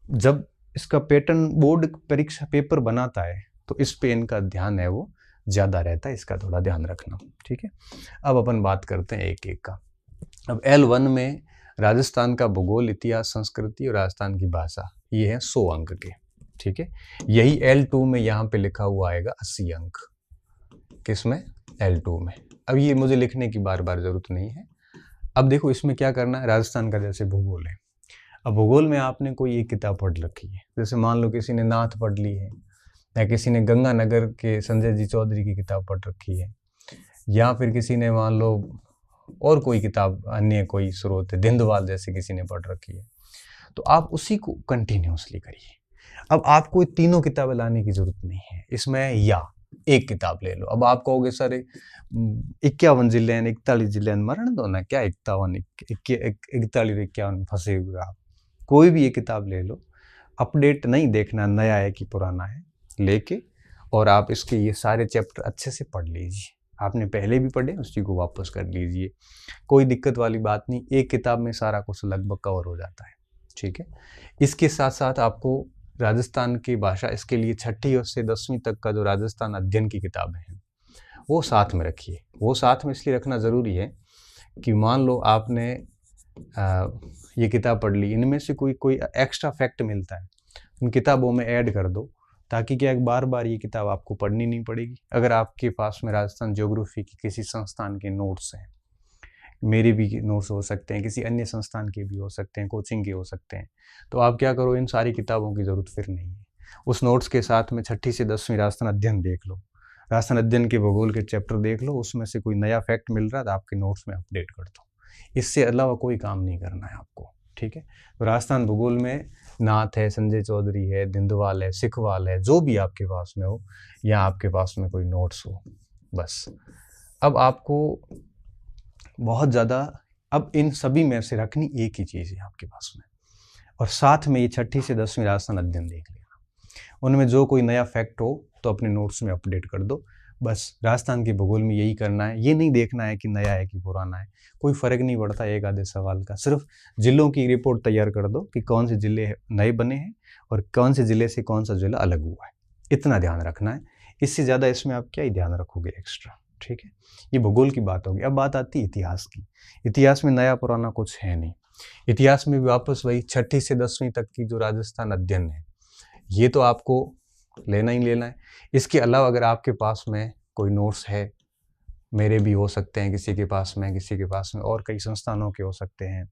जब इसका पैटर्न बोर्ड परीक्षा पेपर बनाता है तो इस पे इनका ध्यान है वो ज़्यादा रहता है, इसका थोड़ा ध्यान रखना, ठीक है। अब अपन बात करते हैं एक एक का। अब L1 में राजस्थान का भूगोल, इतिहास, संस्कृति और राजस्थान की भाषा, ये है 100 अंक के, ठीक है। यही L2 में यहाँ पे लिखा हुआ आएगा 80 अंक। किसमें? L2 में। अब ये मुझे लिखने की बार बार जरूरत नहीं है। अब देखो इसमें क्या करना है, राजस्थान का जैसे भूगोल है, अब भूगोल में आपने कोई एक किताब पढ़ रखी है, जैसे मान लो किसी ने नाथ पढ़ ली है, या किसी ने गंगानगर के संजय जी चौधरी की किताब पढ़ रखी है, या फिर किसी ने मान लो और कोई किताब अन्य कोई स्रोत है, धिंदवाल जैसे किसी ने पढ़ रखी है, तो आप उसी को कंटिन्यूसली करिए। अब आपको तीनों किताबें लाने की जरूरत नहीं है इसमें, या एक किताब ले लो। अब आप कहोगे सर 51 जिले हैं, 41 जिले हैं, मरण दो ना, क्या 51 41 51 फंसे हुए आप। कोई भी एक किताब ले लो, अपडेट नहीं देखना नया है कि पुराना है, लेके और आप इसके ये सारे चैप्टर अच्छे से पढ़ लीजिए। आपने पहले भी पढ़े, उसी को वापस कर लीजिए, कोई दिक्कत वाली बात नहीं। एक किताब में सारा कुछ लगभग कवर हो जाता है, ठीक है। इसके साथ साथ आपको राजस्थान की भाषा, इसके लिए 6ठी से 10वीं तक का जो राजस्थान अध्ययन की किताबें हैं वो साथ में रखिए। वो साथ में इसलिए रखना ज़रूरी है कि मान लो आपने ये किताब पढ़ ली, इनमें से कोई एक्स्ट्रा फैक्ट मिलता है, उन किताबों में ऐड कर दो, ताकि क्या बार बार ये किताब आपको पढ़नी नहीं पड़ेगी। अगर आपके पास में राजस्थान ज्योग्राफी की किसी संस्थान के नोट्स हैं, मेरे भी नोट्स हो सकते हैं, किसी अन्य संस्थान के भी हो सकते हैं, कोचिंग के हो सकते हैं, तो आप क्या करो, इन सारी किताबों की ज़रूरत फिर नहीं है। उस नोट्स के साथ में 6ठी से 10वीं राजस्थान अध्ययन देख लो, राजस्थान अध्ययन के भूगोल के चैप्टर देख लो, उसमें से कोई नया फैक्ट मिल रहा है तो आपके नोट्स में अपडेट कर दो। इससे अलावा कोई काम नहीं करना है आपको, ठीक है। तो राजस्थान भूगोल में नाथ है, संजय चौधरी है, धिंदवाल है, सिखवाल है, जो भी आपके पास में हो, या आपके पास में कोई नोट्स हो, बस। अब आपको बहुत ज़्यादा, अब इन सभी में से रखनी एक ही चीज़ है आपके पास में, और साथ में ये 6ठी से 10वीं राजस्थान अध्ययन देख लेना। उनमें जो कोई नया फैक्ट हो तो अपने नोट्स में अपडेट कर दो, बस। राजस्थान के भूगोल में यही करना है, ये नहीं देखना है कि नया है कि पुराना है, कोई फ़र्क नहीं पड़ता एक आधे सवाल का। सिर्फ जिलों की रिपोर्ट तैयार कर दो कि कौन से जिले नए बने हैं और कौन से जिले से कौन सा जिला अलग हुआ है, इतना ध्यान रखना है। इससे ज़्यादा इसमें आप क्या ही ध्यान रखोगे एक्स्ट्रा, ठीक है। ये भूगोल की बात होगी। अब बात आती है इतिहास की। इतिहास में नया पुराना कुछ है नहीं। इतिहास में भी वापस वही 6ठी से 10वीं तक की जो राजस्थान अध्ययन है, ये तो आपको लेना ही लेना है। इसके अलावा अगर आपके पास में कोई नोट्स है, मेरे भी हो सकते हैं, किसी के पास में और कई संस्थानों के हो सकते हैं,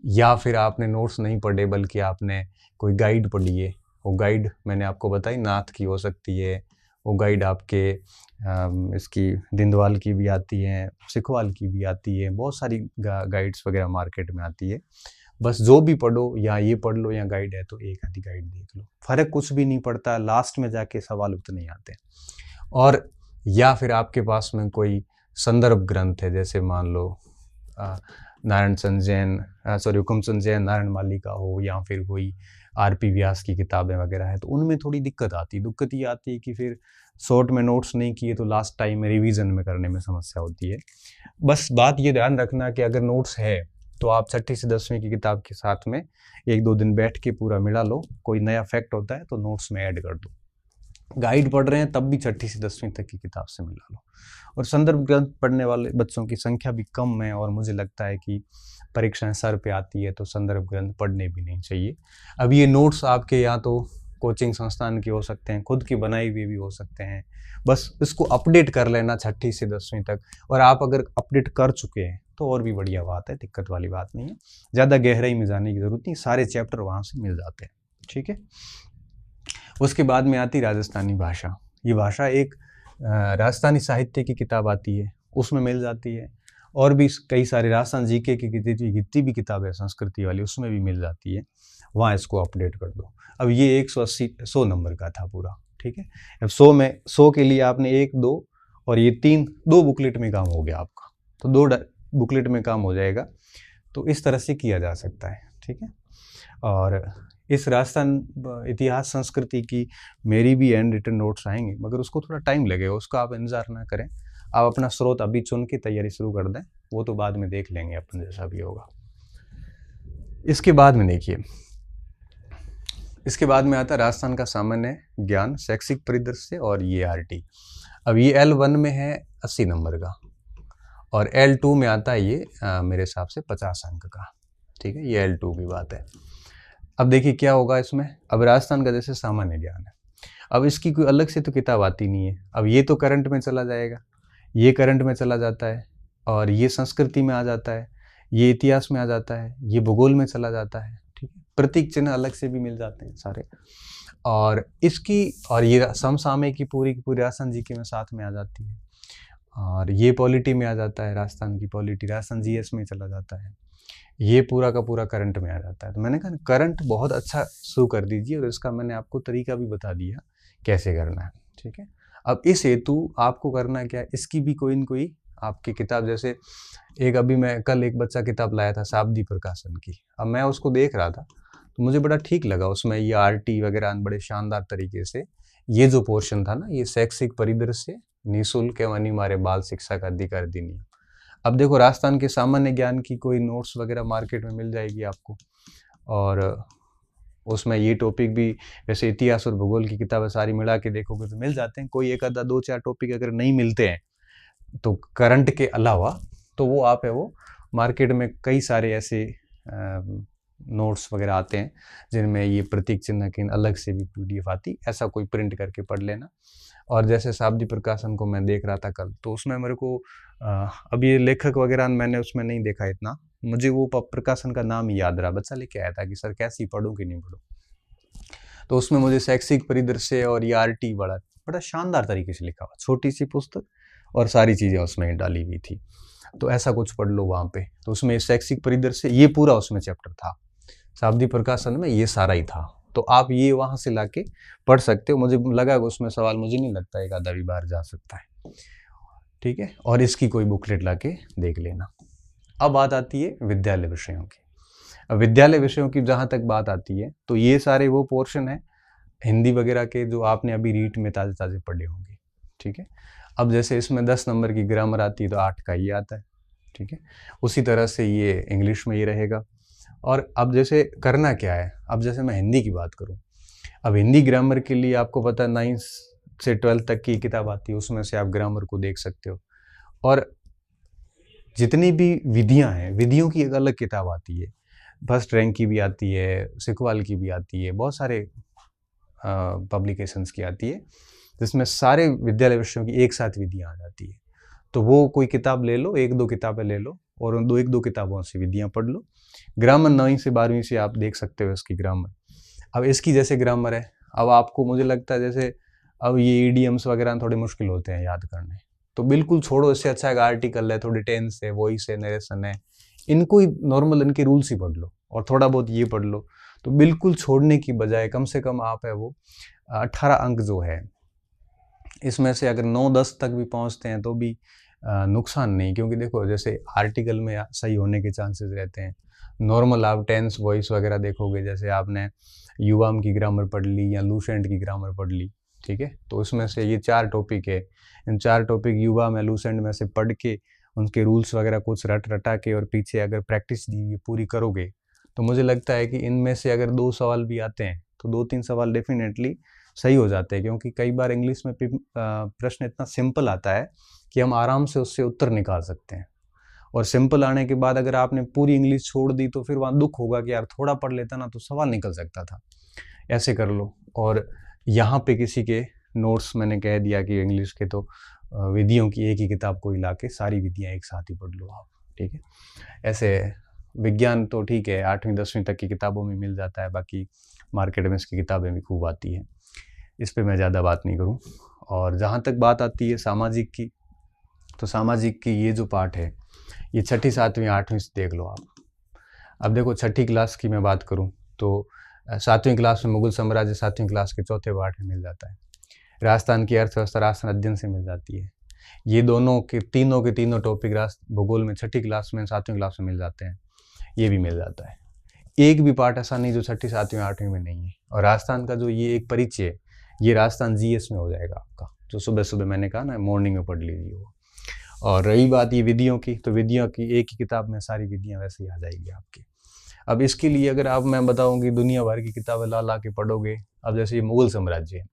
या फिर आपने नोट्स नहीं पढ़े बल्कि आपने कोई गाइड पढ़ी है, वो गाइड मैंने आपको बताई नाथ की हो सकती है, वो गाइड आपके इसकी धिंदवाल की भी आती है, सिखवाल की भी आती है, बहुत सारी गाइड्स वगैरह मार्केट में आती है। बस जो भी पढ़ो, या ये पढ़ लो या गाइड है तो एक आधी गाइड देख लो, फ़र्क कुछ भी नहीं पड़ता, लास्ट में जाके सवाल उतने ही आते हैं। और या फिर आपके पास में कोई संदर्भ ग्रंथ है, जैसे मान लो हुकुमचंद जैन, नारायण माली का हो, या फिर कोई आरपी व्यास की किताबें वगैरह है, तो उनमें थोड़ी दिक्कत आती है। दिक्कत ये आती है कि फिर शॉर्ट में नोट्स नहीं किए तो लास्ट टाइम में रिवीजन में करने में समस्या होती है। बस बात ये ध्यान रखना कि अगर नोट्स है तो आप 6ठी से 10वीं की किताब के साथ में 1-2 दिन बैठ के पूरा मिला लो, कोई नया फैक्ट होता है तो नोट्स में ऐड कर दो, गाइड पढ़ रहे हैं तब भी 6ठी से 10वीं तक की किताब से मिला लो। और संदर्भ ग्रंथ पढ़ने वाले बच्चों की संख्या भी कम है, और मुझे लगता है कि परीक्षाएं सर पे आती है तो संदर्भ ग्रंथ पढ़ने भी नहीं चाहिए। अब ये नोट्स आपके या तो कोचिंग संस्थान के हो सकते हैं, खुद की बनाई हुई भी हो सकते हैं, बस इसको अपडेट कर लेना 6ठी से 10वीं तक। और आप अगर अपडेट कर चुके हैं तो और भी बढ़िया बात है, दिक्कत वाली बात नहीं है, ज़्यादा गहराई में जाने की ज़रूरत नहीं, सारे चैप्टर वहाँ से मिल जाते हैं। ठीक है। उसके बाद में आती राजस्थानी भाषा। ये भाषा एक राजस्थानी साहित्य की किताब आती है, उसमें मिल जाती है, और भी कई सारे राजस्थान जीके की जितनी भी किताब है संस्कृति वाली उसमें भी मिल जाती है, वहाँ इसको अपडेट कर दो। अब ये 180 नंबर का था पूरा। ठीक है। अब 100 के लिए आपने 1, 2 और ये 2 बुकलेट में काम हो गया आपका, तो 2 बुकलेट में काम हो जाएगा। तो इस तरह से किया जा सकता है। ठीक है। और इस राजस्थान इतिहास संस्कृति की मेरी भी हैंड रिटन नोट्स आएंगे, मगर उसको थोड़ा टाइम लगेगा, उसका आप इंतजार ना करें। आप अपना स्रोत अभी चुन के तैयारी शुरू कर दें, वो तो बाद में देख लेंगे अपन जैसा भी होगा। इसके बाद में देखिए, इसके बाद में आता है राजस्थान का सामान्य ज्ञान, शैक्षिक परिदृश्य और ये आरटी। अब ये L1 में है 80 नंबर का, और L2 में आता है ये मेरे हिसाब से 50 अंक का। ठीक है, ये L2 की बात है। अब देखिए क्या होगा इसमें। अब राजस्थान का जैसे सामान्य ज्ञान है, अब इसकी कोई अलग से तो किताब आती नहीं है। अब ये तो करंट में चला जाएगा, ये करंट में चला जाता है, और ये संस्कृति में आ जाता है, ये इतिहास में आ जाता है, ये भूगोल में चला जाता है। ठीक है। प्रतीक चिन्ह अलग से भी मिल जाते हैं सारे, और इसकी और ये समसामयिक की पूरी राजस्थान जीके में साथ में आ जाती है, और ये पॉलिटी में आ जाता है, राजस्थान की पॉलिटी राजस्थान जीएस में चला जाता है, ये पूरा का पूरा करंट में आ जाता है। तो मैंने कहा करंट बहुत अच्छा शुरू कर दीजिए, और इसका मैंने आपको तरीका भी बता दिया कैसे करना है। ठीक है। अब इस हेतु आपको करना क्या है, इसकी भी कोई न कोई आपकी किताब, जैसे एक अभी मैं कल एक बच्चा किताब लाया था शाब्दी प्रकाशन की, अब मैं उसको देख रहा था तो मुझे बड़ा ठीक लगा, उसमें ये आरटी वगैरह बड़े शानदार तरीके से ये जो पोर्शन था ना, ये शैक्षिक परिदृश्य निःशुल्क एवं अनिवार्य बाल शिक्षा का अधिकार अधिनियम। अब देखो राजस्थान के सामान्य ज्ञान की कोई नोट्स वगैरह मार्केट में मिल जाएगी आपको, और उसमें ये टॉपिक भी, वैसे इतिहास और भूगोल की किताबें सारी मिला के देखोगे तो मिल जाते हैं। कोई एक आधा 2-4 टॉपिक अगर नहीं मिलते हैं तो करंट के अलावा, तो वो आप है वो मार्केट में कई सारे ऐसे नोट्स वगैरह आते हैं जिनमें ये प्रतीक चिन्ह की अलग से भी PDF आती, ऐसा कोई प्रिंट करके पढ़ लेना। और जैसे शाब्दी प्रकाशन को मैं देख रहा था कल, तो उसमें मेरे को अब ये लेखक वगैरह मैंने उसमें नहीं देखा इतना, मुझे वो प्रकाशन का नाम ही याद रहा, बच्चा लेके आया था कि सर कैसी पढ़ूं कि नहीं पढ़ूं, तो उसमें मुझे शैक्षिक परिदृश्य और ये आरटी बड़ा शानदार तरीके से लिखा हुआ, छोटी सी पुस्तक और सारी चीज़ें उसमें डाली हुई थी। तो ऐसा कुछ पढ़ लो वहाँ पे, तो उसमें शैक्षिक परिदृश्य ये पूरा उसमें चैप्टर था, शाब्दी प्रकाशन में ये सारा ही था, तो आप ये वहाँ से लाके पढ़ सकते हो। मुझे लगा कि उसमें सवाल, मुझे नहीं लगता एक आधा भी बार जा सकता है। ठीक है। और इसकी कोई बुकलेट लाके देख लेना। अब बात आती है विद्यालय विषयों की। अब विद्यालय विषयों की जहाँ तक बात आती है, तो ये सारे वो पोर्शन है हिंदी वगैरह के जो आपने अभी रीट में ताज़े ताज़े पढ़े होंगे। ठीक है। अब जैसे इसमें 10 नंबर की ग्रामर आती है तो 8 का ये आता है। ठीक है। उसी तरह से ये इंग्लिश में ये रहेगा। और अब जैसे करना क्या है, अब जैसे मैं हिंदी की बात करूं, अब हिंदी ग्रामर के लिए आपको पता 9 से 12 तक की किताब आती है, उसमें से आप ग्रामर को देख सकते हो। और जितनी भी विधियां हैं, विधियों की एक अलग किताब आती है, फर्स्ट रैंक की भी आती है, सिखवाल की भी आती है, बहुत सारे पब्लिकेशंस की आती है, जिसमें सारे विद्यालय विषयों की एक साथ विधियां आ जाती है। तो वो कोई किताब ले लो, 1-2 किताबें ले लो, और उन 1-2 किताबों से विधियां पढ़ लो। ग्रामर 9वीं से 12वीं से आप देख सकते हो इसकी ग्रामर। अब इसकी जैसे ग्रामर है, अब आपको मुझे लगता है जैसे अब ये ईडियम्स वगैरह थोड़े मुश्किल होते हैं याद करने, तो बिल्कुल छोड़ो, इससे अच्छा एक आर्टिकल है, थोड़ी टेंस है, वॉइस है, नरेशन है, इनको ही नॉर्मल इनके रूल्स ही पढ़ लो, और थोड़ा बहुत ये पढ़ लो। तो बिल्कुल छोड़ने की बजाय कम से कम आप है वो 18 अंक जो है, इसमें से अगर 9-10 तक भी पहुंचते हैं तो भी नुकसान नहीं, क्योंकि देखो जैसे आर्टिकल में सही होने के चांसेस रहते हैं। नॉर्मल आप टेंस वॉइस वगैरह देखोगे, जैसे आपने युवाम की ग्रामर पढ़ ली या लूसेंट की ग्रामर पढ़ ली, ठीक है, तो उसमें से ये 4 टॉपिक है, इन 4 टॉपिक युवाम या लूसेंट में से पढ़ के उनके रूल्स वगैरह कुछ रटा के और पीछे अगर प्रैक्टिस दी पूरी करोगे, तो मुझे लगता है कि इनमें से अगर 2 सवाल भी आते हैं तो 2-3 सवाल डेफिनेटली सही हो जाते हैं, क्योंकि कई बार इंग्लिश में प्रश्न इतना सिंपल आता है कि हम आराम से उससे उत्तर निकाल सकते हैं। और सिंपल आने के बाद अगर आपने पूरी इंग्लिश छोड़ दी तो फिर वहाँ दुख होगा कि यार थोड़ा पढ़ लेता ना तो सवाल निकल सकता था। ऐसे कर लो। और यहाँ पे किसी के नोट्स मैंने कह दिया कि इंग्लिश के तो विधियों की एक ही किताब को हिला के सारी विधियाँ एक साथ ही पढ़ लो आप, ठीक है। ऐसे विज्ञान तो ठीक है 8वीं 10वीं तक की किताबों में मिल जाता है, बाकी मार्केट में इसकी किताबें भी खूब आती हैं, इस पे मैं ज़्यादा बात नहीं करूँ। और जहाँ तक बात आती है सामाजिक की, तो सामाजिक की ये जो पार्ट है ये 6ठी 7वीं 8वीं से देख लो आप। अब देखो 6ठी क्लास की मैं बात करूँ तो 7वीं क्लास में मुगल साम्राज्य 7वीं क्लास के चौथे पार्ट में मिल जाता है। राजस्थान की अर्थव्यवस्था राजस्थान अध्ययन से मिल जाती है। ये दोनों के तीनों टॉपिक भूगोल में 6ठी क्लास में 7वीं क्लास में मिल जाते हैं, ये भी मिल जाता है। एक भी पार्ट ऐसा नहीं जो 6ठी 7वीं 8वीं में नहीं है। और राजस्थान का जो ये एक परिचय है ये राजस्थान जीएस में हो जाएगा आपका, जो सुबह सुबह मैंने कहा ना मॉर्निंग में पढ़ लीजिए वो। और रही बात ये विधियों की, तो विधियों की एक ही किताब में सारी विधियाँ वैसे ही आ जाएगी आपकी। अब इसके लिए अगर आप मैं बताऊँ कि दुनिया भर की किताबें ला ला के पढ़ोगे, अब जैसे ये मुगल साम्राज्य है,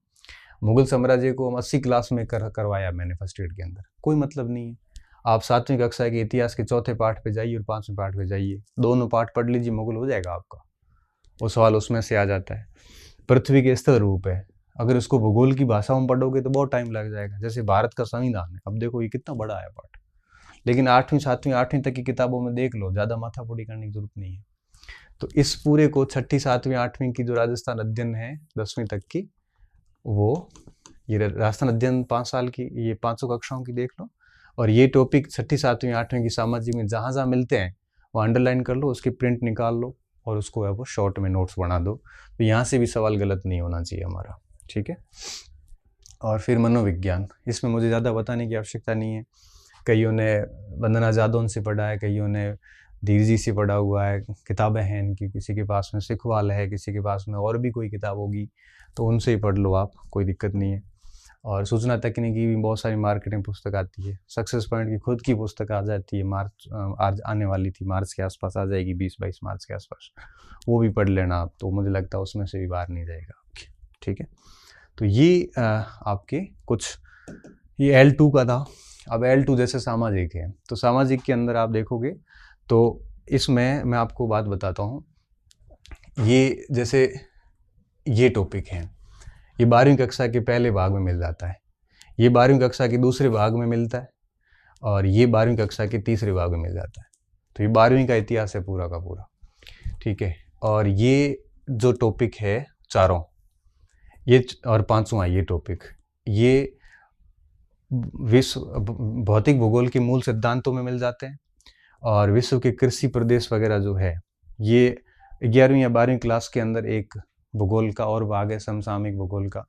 मुगल साम्राज्य को हम 80 क्लास में करवाया मैंने फर्स्ट ईयर के अंदर, कोई मतलब नहीं है। आप 7वीं कक्षा के इतिहास के चौथे पाठ पे जाइए और 5वें पाठ पे जाइए, दोनों पाठ पढ़ लीजिए, मुगल हो जाएगा आपका। वो सवाल उसमें से आ जाता है। पृथ्वी के स्तर रूप है, अगर उसको भूगोल की भाषा में पढ़ोगे तो बहुत टाइम लग जाएगा। जैसे भारत का संविधान है, अब देखो ये कितना बड़ा है पाठ, लेकिन 8वीं 7वीं 8वीं तक की किताबों में देख लो, ज़्यादा माथापच्ची करने की जरूरत नहीं है। तो इस पूरे को 6ठी 7वीं 8वीं की जो राजस्थान अध्ययन है 10वीं तक की, वो ये राजस्थान अध्ययन 5 साल की, ये 500 कक्षाओं की देख लो। और ये टॉपिक 6ठी 7वीं 8वीं की सामाजिक में जहाँ जहाँ मिलते हैं वो अंडरलाइन कर लो, उसकी प्रिंट निकाल लो और उसको है वो शॉर्ट में नोट्स बना दो। तो यहाँ से भी सवाल गलत नहीं होना चाहिए हमारा, ठीक है। और फिर मनोविज्ञान, इसमें मुझे ज़्यादा बताने की आवश्यकता नहीं है। कईयों ने वंदना जादौन से पढ़ा है, कईयों ने धीर जी से पढ़ा हुआ है, किताबें हैं इनकी, किसी के पास में सिखवाल है, किसी के पास में और भी कोई किताब होगी तो उनसे ही पढ़ लो आप, कोई दिक्कत नहीं है। और सूचना तकनीकी की भी बहुत सारी मार्केटिंग पुस्तक आती है। सक्सेस पॉइंट की खुद की पुस्तक आ जाती है, आज आने वाली थी, मार्च के आसपास आ जाएगी, 20-22 मार्च के आसपास, वो भी पढ़ लेना आप, तो मुझे लगता है उसमें से भी बाहर नहीं जाएगा आपके, ठीक है। तो ये आपके कुछ, ये L2 का था। अब L2 जैसे सामाजिक है, तो सामाजिक के अंदर आप देखोगे तो इसमें मैं आपको बात बताता हूँ, ये जैसे ये टॉपिक है, ये 12वीं कक्षा के पहले भाग में मिल जाता है, ये 12वीं कक्षा के दूसरे भाग में मिलता है, और ये 12वीं कक्षा के तीसरे भाग में मिल जाता है। तो ये 12वीं का इतिहास है पूरा का पूरा, ठीक है। और ये जो टॉपिक है चारों, ये और 5वां ये टॉपिक, ये विश्व भौतिक भूगोल के मूल सिद्धांतों में मिल जाते हैं। और विश्व के कृषि प्रदेश वगैरह जो है, ये 11वीं या 12वीं क्लास के अंदर एक भूगोल का और भाग है समसामयिक भूगोल का,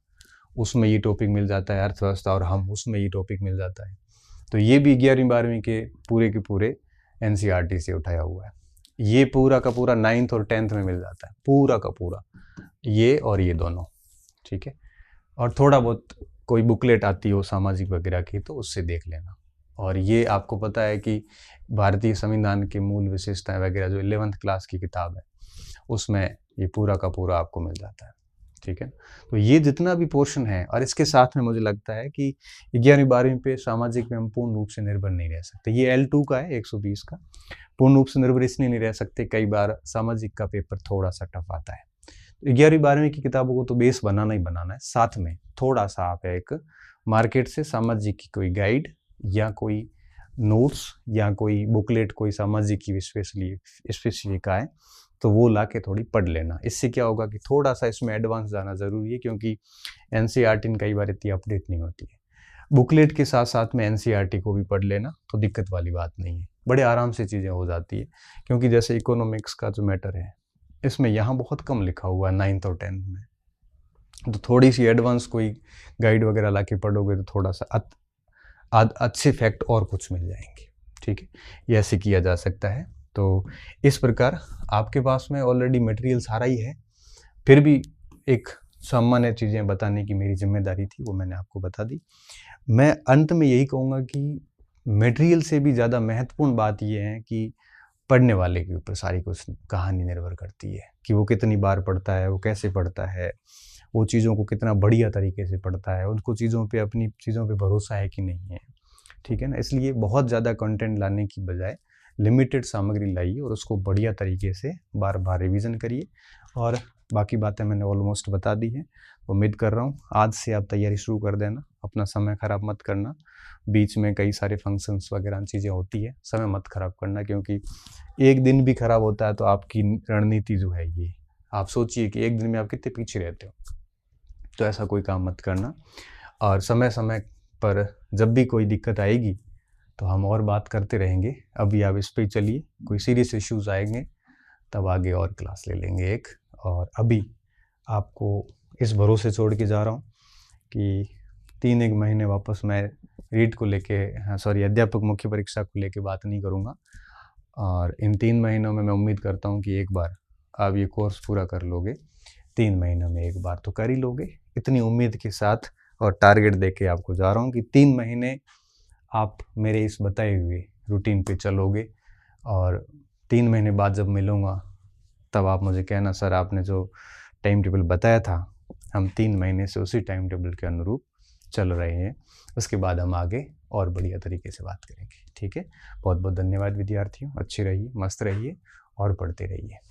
उसमें ये टॉपिक मिल जाता है, अर्थव्यवस्था और हम, उसमें ये टॉपिक मिल जाता है। तो ये भी 11वीं 12वीं के पूरे NCERT से उठाया हुआ है। ये पूरा का पूरा 9th और 10th में मिल जाता है, पूरा का पूरा, ये और ये दोनों, ठीक है। और थोड़ा बहुत कोई बुकलेट आती हो सामाजिक वगैरह की तो उससे देख लेना। और ये आपको पता है कि भारतीय संविधान के मूल विशेषताएं वगैरह जो 11th क्लास की किताब है उसमें ये पूरा का पूरा आपको मिल जाता है, ठीक है। तो ये जितना भी पोर्शन है, और इसके साथ में मुझे लगता है कि 11वीं 12वीं पे सामाजिक में हम पूर्ण रूप से निर्भर नहीं रह सकते। ये L2 का है 120 का, पूर्ण रूप से निर्भर इसलिए नहीं रह सकते, कई बार सामाजिक का पेपर थोड़ा सा टफ आता है। 11वीं 12वीं की किताबों को तो बेस बनाना ही बनाना है, साथ में थोड़ा सा आप एक मार्केट से सामाजिक की कोई गाइड या कोई नोट्स या कोई बुकलेट कोई सामाजिक की स्पेसिफिक आए तो वो ला के थोड़ी पढ़ लेना। इससे क्या होगा कि थोड़ा सा इसमें एडवांस जाना ज़रूरी है, क्योंकि NCERT कई बार इतनी अपडेट नहीं होती है। बुकलेट के साथ साथ में NCERT को भी पढ़ लेना तो दिक्कत वाली बात नहीं है, बड़े आराम से चीज़ें हो जाती है। क्योंकि जैसे इकोनॉमिक्स का जो मैटर है इसमें यहाँ बहुत कम लिखा हुआ है 9th और 10th में, तो थोड़ी सी एडवांस कोई गाइड वगैरह ला के पढ़ोगे तो थोड़ा सा अच्छे फैक्ट और कुछ मिल जाएंगे, ठीक है। ये ऐसे किया जा सकता है। तो इस प्रकार आपके पास में ऑलरेडी मटेरियल सारा ही है, फिर भी एक सामान्य चीज़ें बताने की मेरी जिम्मेदारी थी, वो मैंने आपको बता दी। मैं अंत में यही कहूँगा कि मटेरियल से भी ज़्यादा महत्वपूर्ण बात ये है कि पढ़ने वाले के ऊपर सारी कुछ कहानी निर्भर करती है कि वो कितनी बार पढ़ता है, वो कैसे पढ़ता है, वो चीज़ों को कितना बढ़िया तरीके से पढ़ता है, उनको चीज़ों पे अपनी चीज़ों पे भरोसा है कि नहीं है, ठीक है ना। इसलिए बहुत ज़्यादा कंटेंट लाने की बजाय लिमिटेड सामग्री लाइए और उसको बढ़िया तरीके से बार बार रिवीजन करिए। और बाकी बातें मैंने ऑलमोस्ट बता दी हैं। उम्मीद कर रहा हूँ आज से आप तैयारी शुरू कर देना, अपना समय ख़राब मत करना। बीच में कई सारे फंक्शंस वगैरह चीज़ें होती है, समय मत ख़राब करना, क्योंकि एक दिन भी ख़राब होता है तो आपकी रणनीति जो है ये, आप सोचिए कि एक दिन में आप कितने पीछे रहते हो। तो ऐसा कोई काम मत करना। और समय समय पर जब भी कोई दिक्कत आएगी तो हम और बात करते रहेंगे। अभी आप इस पे चलिए, कोई सीरियस इश्यूज़ आएंगे तब आगे और क्लास ले लेंगे एक। और अभी आपको इस भरोसे छोड़ के जा रहा हूँ कि 3-1 महीने वापस मैं रीट को लेके सॉरी अध्यापक मुख्य परीक्षा को लेके बात नहीं करूँगा। और इन 3 महीनों में मैं उम्मीद करता हूँ कि एक बार आप ये कोर्स पूरा कर लोगे। 3 महीनों में एक बार तो कर ही लोगे, इतनी उम्मीद के साथ और टारगेट दे के आपको जा रहा हूँ कि 3 महीने आप मेरे इस बताए हुए रूटीन पे चलोगे। और 3 महीने बाद जब मिलूँगा तब आप मुझे कहना, सर आपने जो टाइम टेबल बताया था हम 3 महीने से उसी टाइम टेबल के अनुरूप चल रहे हैं। उसके बाद हम आगे और बढ़िया तरीके से बात करेंगे, ठीक है। बहुत बहुत धन्यवाद विद्यार्थियों, अच्छे रहिए, मस्त रहिए और पढ़ते रहिए।